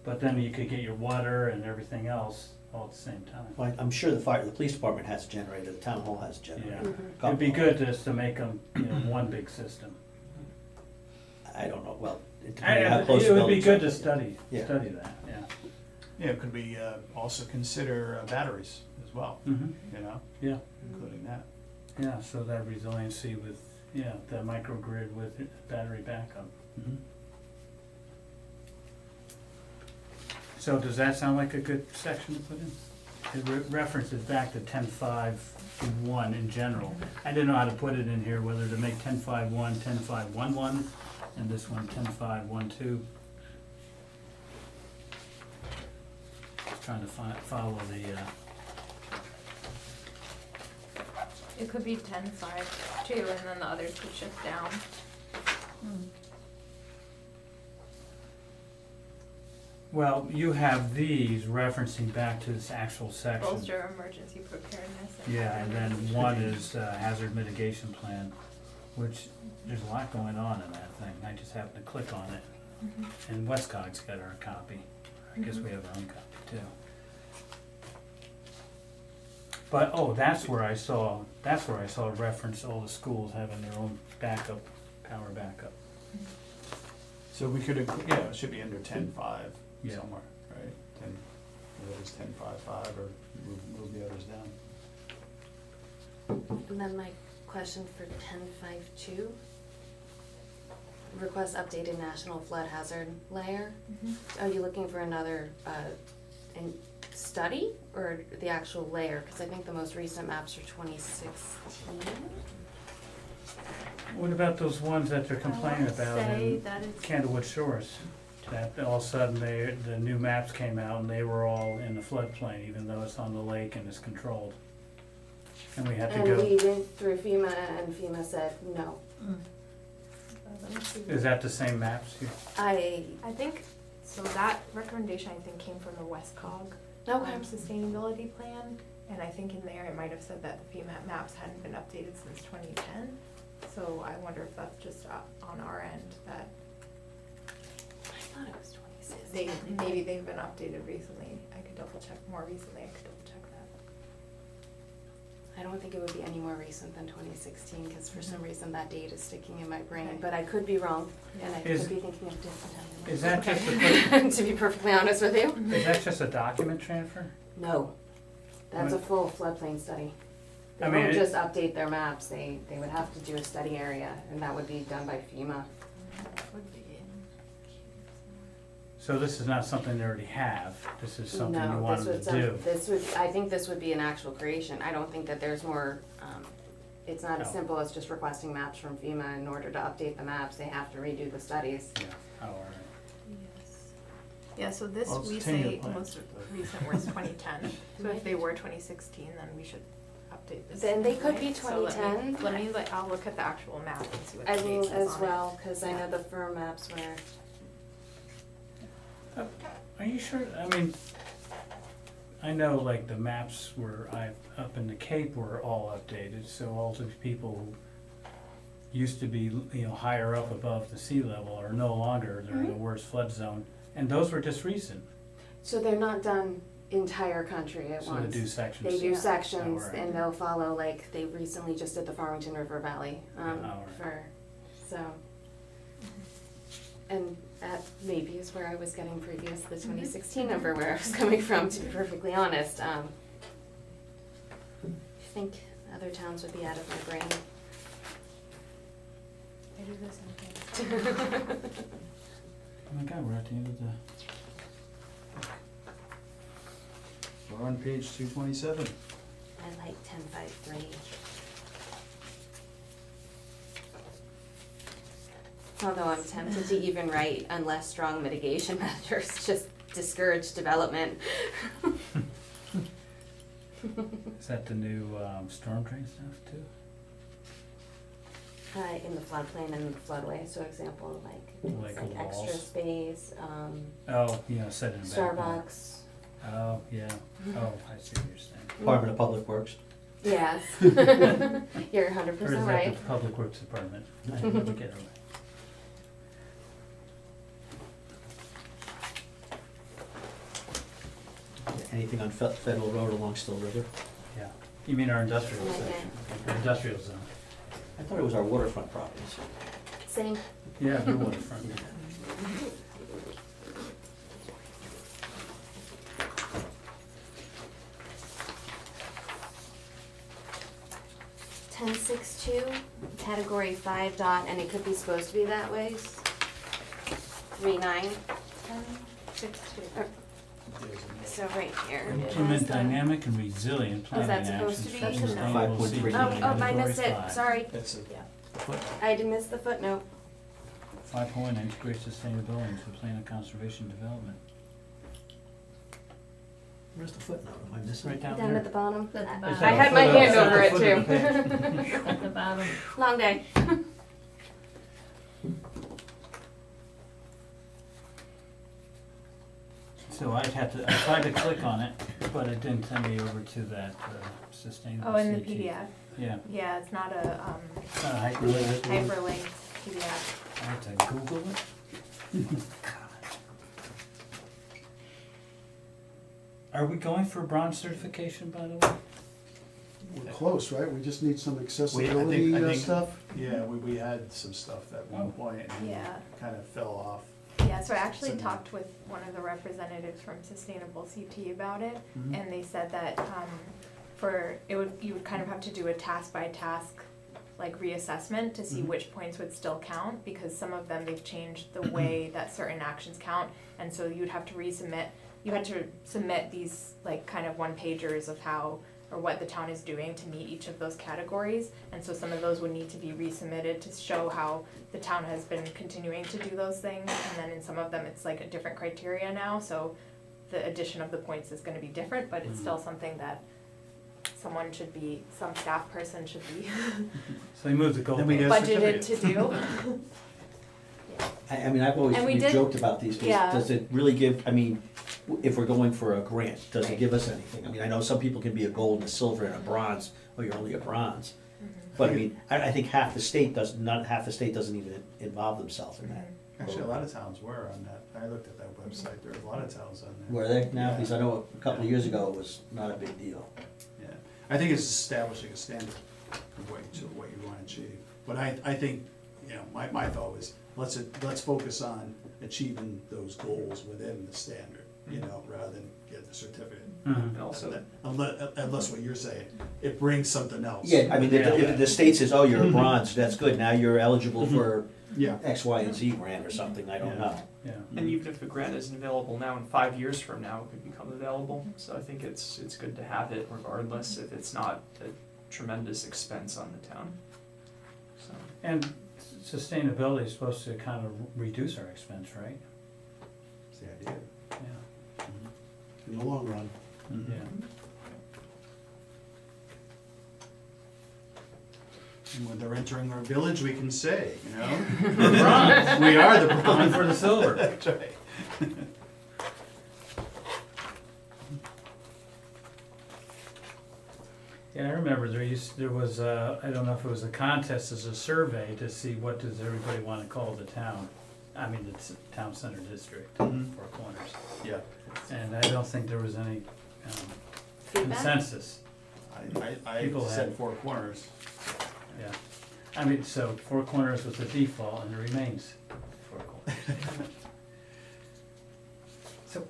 But then you could get your water and everything else all at the same time. Well, I'm sure the police department has a generator, the town hall has a generator. Yeah. Mhm. It'd be good just to make them, one big system. I don't know, well, it depends on how close It the would be buildings good are. to study Yeah. that, yeah. Yeah, could we also consider batteries as well, Mm-hmm. Yeah, including that? yeah, so that resiliency with, the microgrid with battery backup. Mhm. So does that sound like a good section to put in? It references back to 10.5.1 in general. I didn't know how to put it in here, whether to make 10.5.1, 10.5.11, and this one 10.5.12. Just trying to follow the, It could be 10.5 too, and then the others could shift down. well, you have these referencing back to this actual section. Bolster emergency preparedness. Yeah, and then one is hazard mitigation plan, which there's a lot going on in that thing. I just happened to click on it. And Westcog's got our copy. I guess we have our own copy too. But, that's where I saw a reference to all the schools having their own backup, power backup. So we could, it should be under 10.5 Yeah. somewhere, right? 10, whether it's 10.5.5 or move the others down. And then my question for 10.5.2. Request updated national flood hazard layer. Are you looking for another study or the actual layer? Because I think the most recent maps are 2016. What about those ones that they're complaining about Say in that it's, Candlewood Shores? That all of a sudden the new maps came out and they were all in the floodplain, even though it's on the lake and it's controlled. And we had to And go, we went through FEMA and FEMA said no. let me see. is that the same maps here? I, I think, so that recommendation I think came from the WestCog okay. sustainability plan. And I think in there it might have said that the FEMA maps hadn't been updated since 2010. So I wonder if that's just on our end that I thought it was 2016. maybe they've been updated recently. I could double check more recently, I could double check that. I don't think it would be any more recent than 2016 because for some reason that date is sticking in my brain, Okay. but I could be wrong and I Is- could be thinking of different timelines. Is that just a To be perfectly honest with you? is that just a document transfer? No, that's a What? full floodplain study. They I mean, won't it- just update their maps, they would have to do a study area and that would be done by FEMA. Would be in So this is not something they already have, this is something you No, want this them would, to do. this would, I think this would be an actual creation. I don't think that there's more, it's not as No. simple as just requesting maps from FEMA. In order to update the maps, they have to redo the studies. Yeah, oh, all right. Yes. Yeah, so this, Well, it's we 10-year say plan. most recent was 2010, so if they were 2016, then we should update this. Then they could be right? So let me- 2010. Let me, I'll look at the actual map and see what I the will dates is as on it. well, cause I know the firm maps were, Are you sure, I mean, I know like the maps up in the Cape were all updated, so all the people who used to be, you know, higher up above the sea level are no longer, they're in the worst flood zone, and those were just recent, so they're not done entire country at so they once. do sections. They do Yeah. sections Oh, right. and they'll follow, like, they recently just did the Farmington River Valley, Oh, right. so. And that maybe is where I was getting previous, the 2016 number, where I was coming from, to be perfectly honest. I think other towns would be out of my brain. I do this in Oh my God, we're at the end of the, We're on page 227. I like 1053. Although I'm tempted to even write unless strong mitigation measures just discourage development. is that the new storm drain stuff too? In the floodplain and the floodway, so example, like, Like it's like extra walls. space, Oh, yeah, set in the back. Starbucks. Oh, yeah, oh, I see what you're saying. Department of Public Works. Yes. You're 100% Or is that right. the Public Works Department? I never get it right. Anything on Federal Road along Still River? Yeah, you mean our industrial Okay. section, our industrial zone? I thought it was our waterfront properties. Same. Yeah, the waterfront. 1062, category 5 dot, and it could be supposed to be that way. 39. 1062. So right here. Implement That's the- dynamic and resilient Oh, is that planning supposed actions to for be? sustainable 5.3. CBD. Oh, I Category missed it, 5. sorry. That's a Yeah. footnote. I did miss the footnote. 5.1, integrate sustainability into the plan of conservation development. Where's the footnote? Am I missing? Right down Down at there. the bottom. At the I bottom. I had my Footnote. hand over it Foot of the too. At the bottom. Long day. So I tried to click on it, but it didn't send me over to that sustainable Oh, in the CT. PDF. Yeah, Yeah, it's not a it's not a hyperlink. hyperlinked PDF. I have to Google it. Are we going for bronze certification, by the way? We're close, right? We just need some I accessibility think- stuff. Yeah, we had some stuff at one point and Yeah. kind of fell off. Yeah, so I actually So- talked with one of the representatives from Sustainable CT about it, Mhm. and they said that you would kind of have to do a task by task like reassessment to see Mhm. which points would still count, because some of them they've changed the way that certain actions count, and so you'd have to you had to submit these like kind of one pagers of how or what the town is doing to meet each of those categories, and so some of those would need to be resubmitted to show how the town has been continuing to do those things, and then in some of them, it's like a different criteria now, so the addition of the points is gonna be different, but it's still something that some staff person should be So they moved the Then we goalpost. get- budgeted to do. I mean, I've always, And we we've did- joked about these, yeah. does it really give, I mean, if we're going for a grant, does it Right. give us anything? I mean, I know some people can be a gold and a silver and a bronze, or you're only a bronze. Mm-hmm. But I mean, I think half the state not half the state doesn't even involve themselves in that. Actually, a lot of towns were on that. I looked at that website. There were a lot of towns on there. Were they now? Yeah. Because I know a couple of years ago it was not a big deal. Yeah, I think it's establishing a standard of what you want to achieve. But I think, you know, my thought was, let's focus on achieving those goals within the standard, you know, rather than get the certificate. Mhm. And also, Unless what you're saying, it brings something else. Yeah, I mean, Yeah. if the state says, oh, you're a bronze, that's good, now you're eligible for Yeah. X, Y, and Z grant or something, I don't Yeah. know. Yeah. And even if a grant isn't available now, in 5 years from now, it could become available. So I think it's good to have it regardless if it's not a tremendous expense on the town. So, And sustainability is supposed to kind of reduce our expense, right? That's the idea. Yeah, In the long run. Mm-hmm. yeah. And when they're entering our village, we can say, you know, The bronze, we are the going bronze. for the silver. That's right. Yeah, I remember there was, I don't know if it was a contest as a survey to see what does everybody wanna call the town. I mean, the town center district, Mhm. Four Corners. Yeah. And I don't think there was any Feedback? consensus, I People said had- Four Corners. yeah. I mean, so Four Corners was the default and it remains Four Corners. So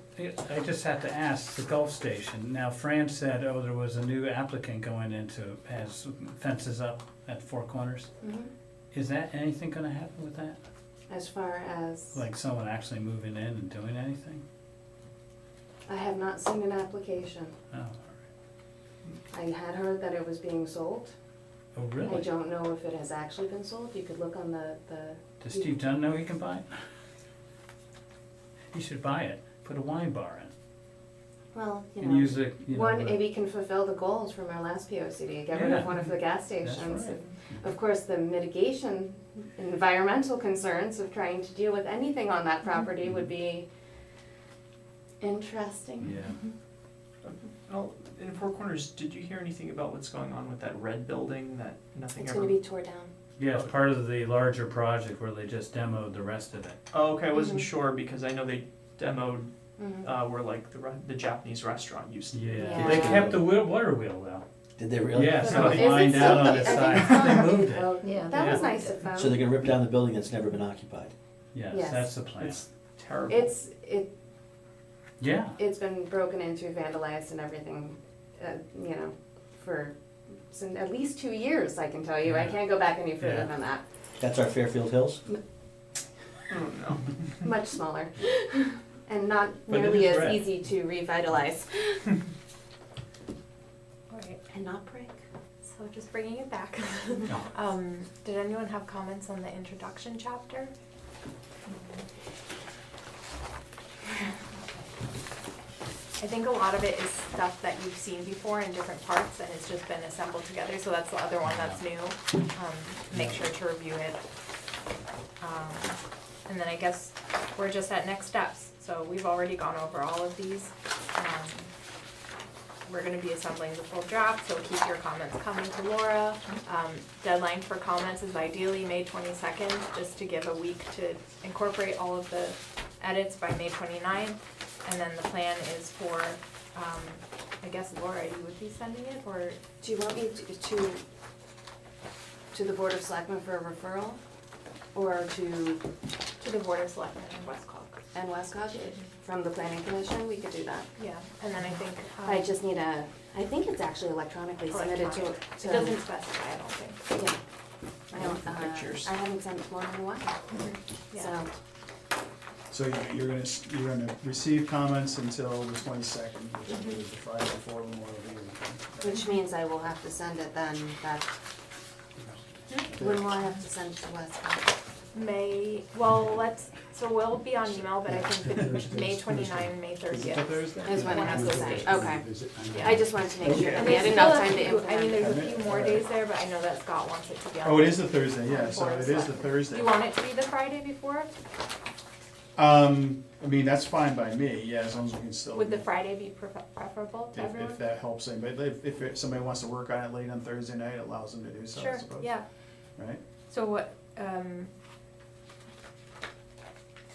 I just have to ask, the Gulf Station, now Fran said, oh, there was a new applicant going into, has fences up at Four Corners. Mhm. Is that, anything gonna happen with that? As far as, Like someone actually moving in and doing anything? I have not seen an application. Oh, all I had heard that it was being sold. right. Oh, I really? don't know if it has actually been sold. You could look on the, Does Steve Dunn know he can buy it? He should buy it, put a wine bar in, well, you and know, use it, you know. one, the- maybe can fulfill the goals from our last POCD, get rid Yeah. of one of the gas That's stations. right. Of course, the mitigation, environmental concerns of trying to deal with anything on that property would be interesting. Yeah. well, in Four Corners, did you hear anything about what's going on with that red building that nothing It's ever? gonna be tore down. Yeah, it's part of the larger project where they just demoed the rest of it. Oh, okay, I wasn't Mhm. sure because I know they demoed Mhm. where like the Japanese restaurant used to be. Yeah, they kept the water wheel though. Did they really? Yeah, so Is it's it lined still- out on I the think side, it's on. they moved it. Oh, Yeah. that was Yeah. nice of them. So they're gonna rip down the building that's never been occupied. Yes, Yes. that's the plan. It's terrible. Yeah, It's been broken into, vandalized and everything, you know, for at least 2 years, I can tell you. I Yeah. can't go back any further Yeah. than that. That's our Fairfield Hills? Oh, no. Much smaller and not But it nearly is as red. easy to revitalize Alright, and not break. so just bringing it back. Did anyone have comments on the introduction chapter? I think a lot of it is stuff that you've seen before in different parts and it's just been assembled together, so that's the other one that's new. Make sure to review it. And then I guess we're just at next steps, so we've already gone over all of these. We're gonna be assembling the full draft, so keep your comments coming to Laura. Deadline for comments is ideally May 22nd, just to give a week to incorporate all of the edits by May 29th. And then the plan is for, I guess Laura, you would be sending it, or? Do you want me to the Board of Selectmen for a referral? Or to To the Board of Selectmen in Westcog. Westcott from the Planning Commission? We could do that. Yeah, and then I think. I just need I think it's actually electronically submitted to. It doesn't specify, I don't think. Yeah. I don't, Pictures. I haven't sent one in a while, Yeah. so. So you're gonna receive comments until the 22nd, which I believe is the Friday before Memorial Day. Which means I will have to send it then, when will I have to send it to Westcott? So we'll be on email, but I think the May 29, May Is it the 30th. Thursday? Is when it has to send, Days. okay. Yeah. I just wanted to make sure that And we there's had still enough a time to few, implement. there's a few more days there, but I know that Scott wants it to be on. Oh, it is the Thursday, yeah, so Board it of is the Selectmen. Thursday. You want it to be the Friday before? I mean, that's fine by me, yeah, as long as we can still. Would the Friday be preferable to everyone? If that helps anybody, if somebody wants to work on it late on Thursday night, it allows them to do so, I Sure, suppose. yeah. Right? So what,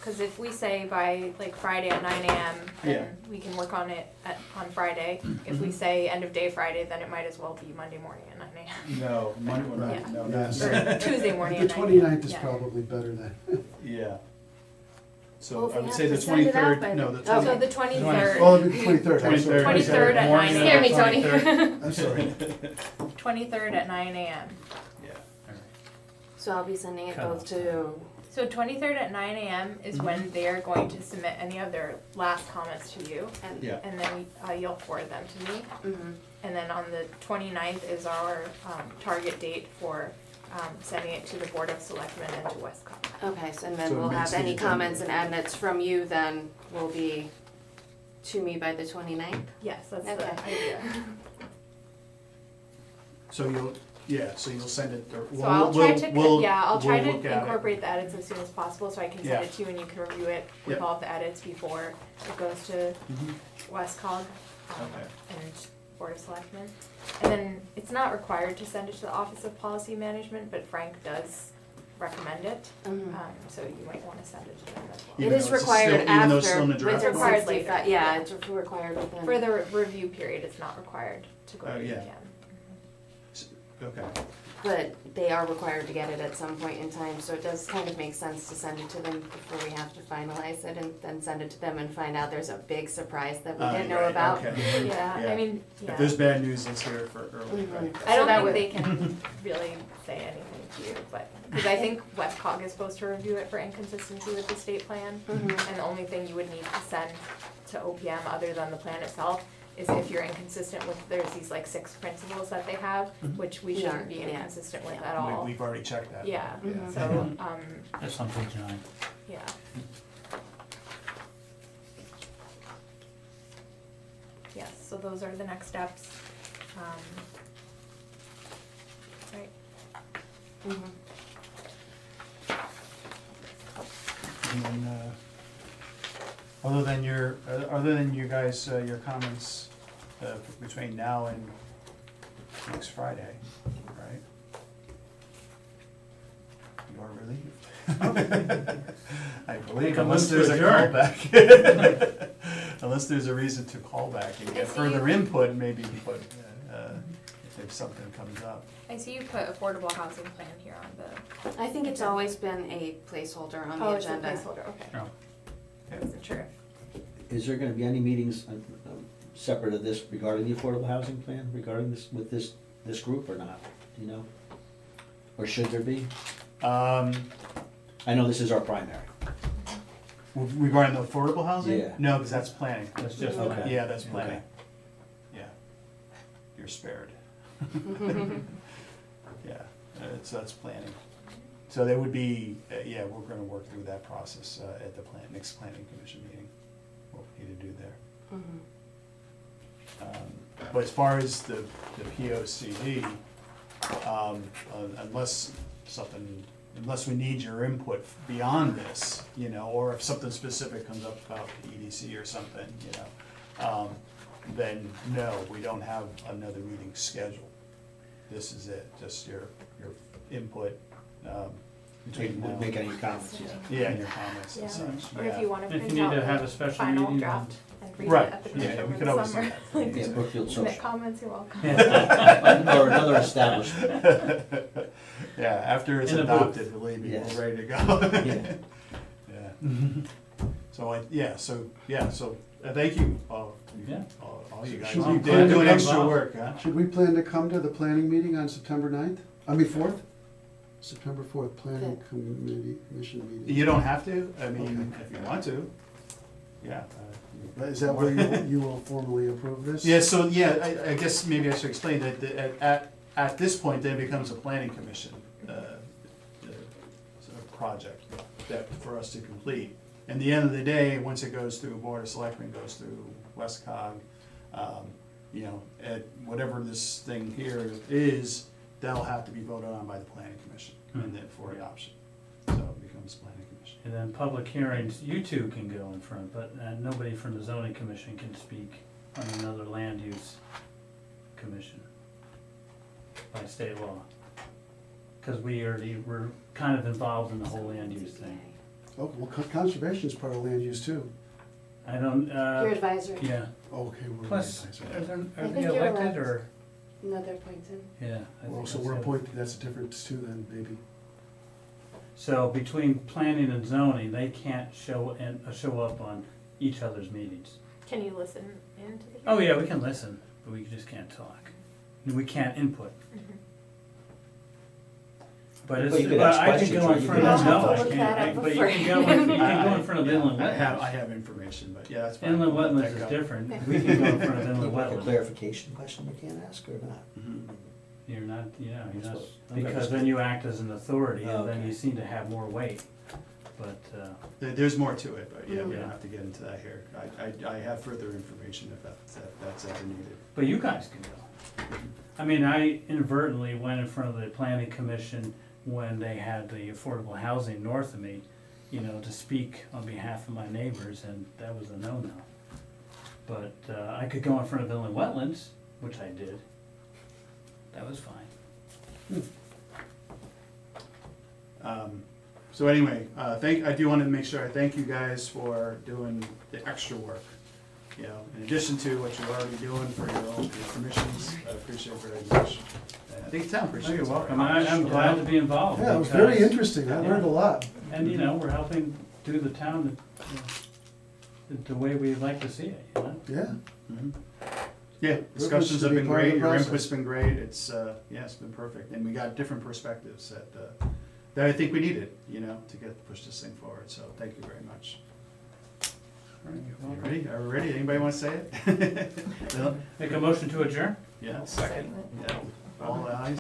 cause if we say by like Friday at 9 AM, Yeah. then we can work on it on Friday. If we say end of day Friday, then it might as well be Monday morning at 9 AM. No, Monday, well, Yeah. no, Yes. not, Or Tuesday morning The at 9 AM. 29th is Yeah. probably better than. yeah. So Well, if I we would have say to the send it out 23rd, by no, the- the Okay. So 20th. the 23rd. Oh, it'll be 23rd. 23rd. 23rd at Morning 9 of Scare me, the Tony. 23rd. I'm sorry. 23rd at 9 AM. Yeah. So I'll be sending it Cut both off. to So 23rd at 9 a.m. is when they are going to submit any of their last comments to you, And, Yeah. and then you'll forward them to me. mhm. And then on the 29th is our target date for sending it to the Board of Selectmen and to Westcott. Okay, so and then So it we'll makes have the any agenda. comments and edits from you then will be to me by the 29th? Yes, that's the Okay. idea. So you'll send it, or So I'll try to, we'll I'll try look to at it. incorporate the edits as soon as possible, so I can Yeah. send it to you and you can review it with Yep. all of the edits before it goes to Mhm. Westcog Okay. and Board of Selectmen. And then it's not required to send it to the Office of Policy Management, but Frank does recommend it, Mhm. so you might wanna send it to them as well. It Even is though it's required still- even though it's still in the after, draft within form? Required 65, later, yeah, yeah. it's required within. For the review period, it's not required to go Oh, to yeah. UCAN. Okay. But they are required to get it at some point in time, so it does kind of make sense to send it to them before we have to finalize it and then send it to them and find out there's a big surprise that we didn't know Right, about. okay. Yeah, Yeah. I mean, If yeah. there's bad news, let's hear it for early, Mhm. right? I So that don't would- think they can really say anything to you, but, because I think Westcog is supposed to review it for inconsistency with the state plan. Mhm. And the only thing you would need to send to OPM other than the plan itself is if you're inconsistent with, there's these like 6 principles that they have, which we We shouldn't aren't, be yeah. inconsistent with Yeah. at all. We've already checked that. Yeah, Mhm. so, That's on page 9. yeah. Yes, so those are the next steps. Right, Mhm. And then, other than you guys, your comments, between now and next Friday, right? You are relieved. I believe, Make a unless move to there's a adjourn. callback. Unless there's a reason to call back and I get see further you. input, maybe, but, if something comes up. I see you put affordable housing plan here on the, I think it's always been a placeholder on the oh, it's a agenda. placeholder, okay. Oh. I wasn't sure. Is there gonna be any meetings separate of this regarding the affordable housing plan, regarding this, with this group or not? Do you know? Or should there be? Um, I know this is our primary. regarding the affordable housing? Yeah. No, because that's planning. That's just Okay. okay. Yeah, that's planning. Okay. Yeah. You're spared. Yeah, that's planning. So there would be, yeah, we're gonna work through that process at the next planning commission meeting, what we need to do there. Mhm. But as far as the POCD, unless we need your input beyond this, you know, or if something specific comes up about the EDC or something, you know, then no, we don't have another meeting scheduled. This is it, just your input, between now. Make any comments, yeah. Yeah, and your comments Yeah, and such, or if yeah. you wanna If you print need out to have a the special final meeting, draft and read it Right, at the yeah, commission we over could the always do summer. that. Yeah, Brookfield Submit Social. comments, you're welcome. Or another establishment. Yeah, after it's In the booth. adopted, believe me, Yes. we're ready to go. Yeah. Yeah. So thank you, all Yeah. you guys. Should You we did plan do to an get extra involved? work, huh? Should we plan to come to the planning meeting on September 9th? I mean, 4th? September 4th, planning commission meeting. You don't have to, I mean, if you want to, yeah. Is that where you will formally approve this? Yeah, so, yeah, I guess maybe I should explain that at this point, then it becomes a planning commission, sort of project that, for us to complete. And the end of the day, once it goes through Board of Selectmen, goes through Westcog, you know, at whatever this thing here is, that'll have to be voted on by the planning commission, and then for adoption. So it becomes planning commission. And then public hearings, you two can go in front, but nobody from the zoning commission can speak on another land use commission by state law. Cause we're kind of involved in the whole land use thing. Oh, well, conservation is part of land use too. I don't, Your advisor, yeah, Okay, we're. plus, advisor. are I they think you're elected elect- or, another appointed. yeah. I Well, think so that's we're it. appointed, that's a difference too then, maybe. So between planning and zoning, they can't show up on each other's meetings. Can you listen into the? Oh, yeah, we can listen, but we just can't talk. We can't input. Mhm. But it's, But you could but ask I could questions, go right? in You front could of, ask no, I'll have I to look can't, that up but you before. can go, you can go in front of inland I wetlands. have information, but yeah, that's fine. Inland I'll let wetlands that is go. different, we can go in front of inland Like a wetlands. clarification question you can't ask or not? Mhm. You're not, yeah, you're not, Okay. because then you act as an authority, and then Okay. you seem to have more weight. But, There's more to it, but yeah, we Yeah. don't have to get into that here. I have further information if that's ever needed. but you guys can go. I mean, I inadvertently went in front of the planning commission when they had the affordable housing north of me, you know, to speak on behalf of my neighbors, and that was a no-no. But, I could go in front of inland wetlands, which I did. That was fine. So anyway, I do want to make sure I thank you guys for doing the extra work. You know, in addition to what you're already doing for your commissions, I appreciate it very much. And I think the town Oh, appreciates it. you're welcome, very much. I'm glad to be involved. Yeah, it was very because- interesting, I learned a lot. And, you know, we're helping do the town the way we like to see it, you know? Yeah, Mhm. Yeah, discussions have to be been part of great, the your process. input's been great, it's, yeah, it's been perfect, and we got different perspectives that I think we needed, you know, to push this thing forward, so thank you very much. You're You welcome. ready? Are we ready? Anybody want to say it? Make a motion to adjourn? Yeah, Second. yeah, all ayes?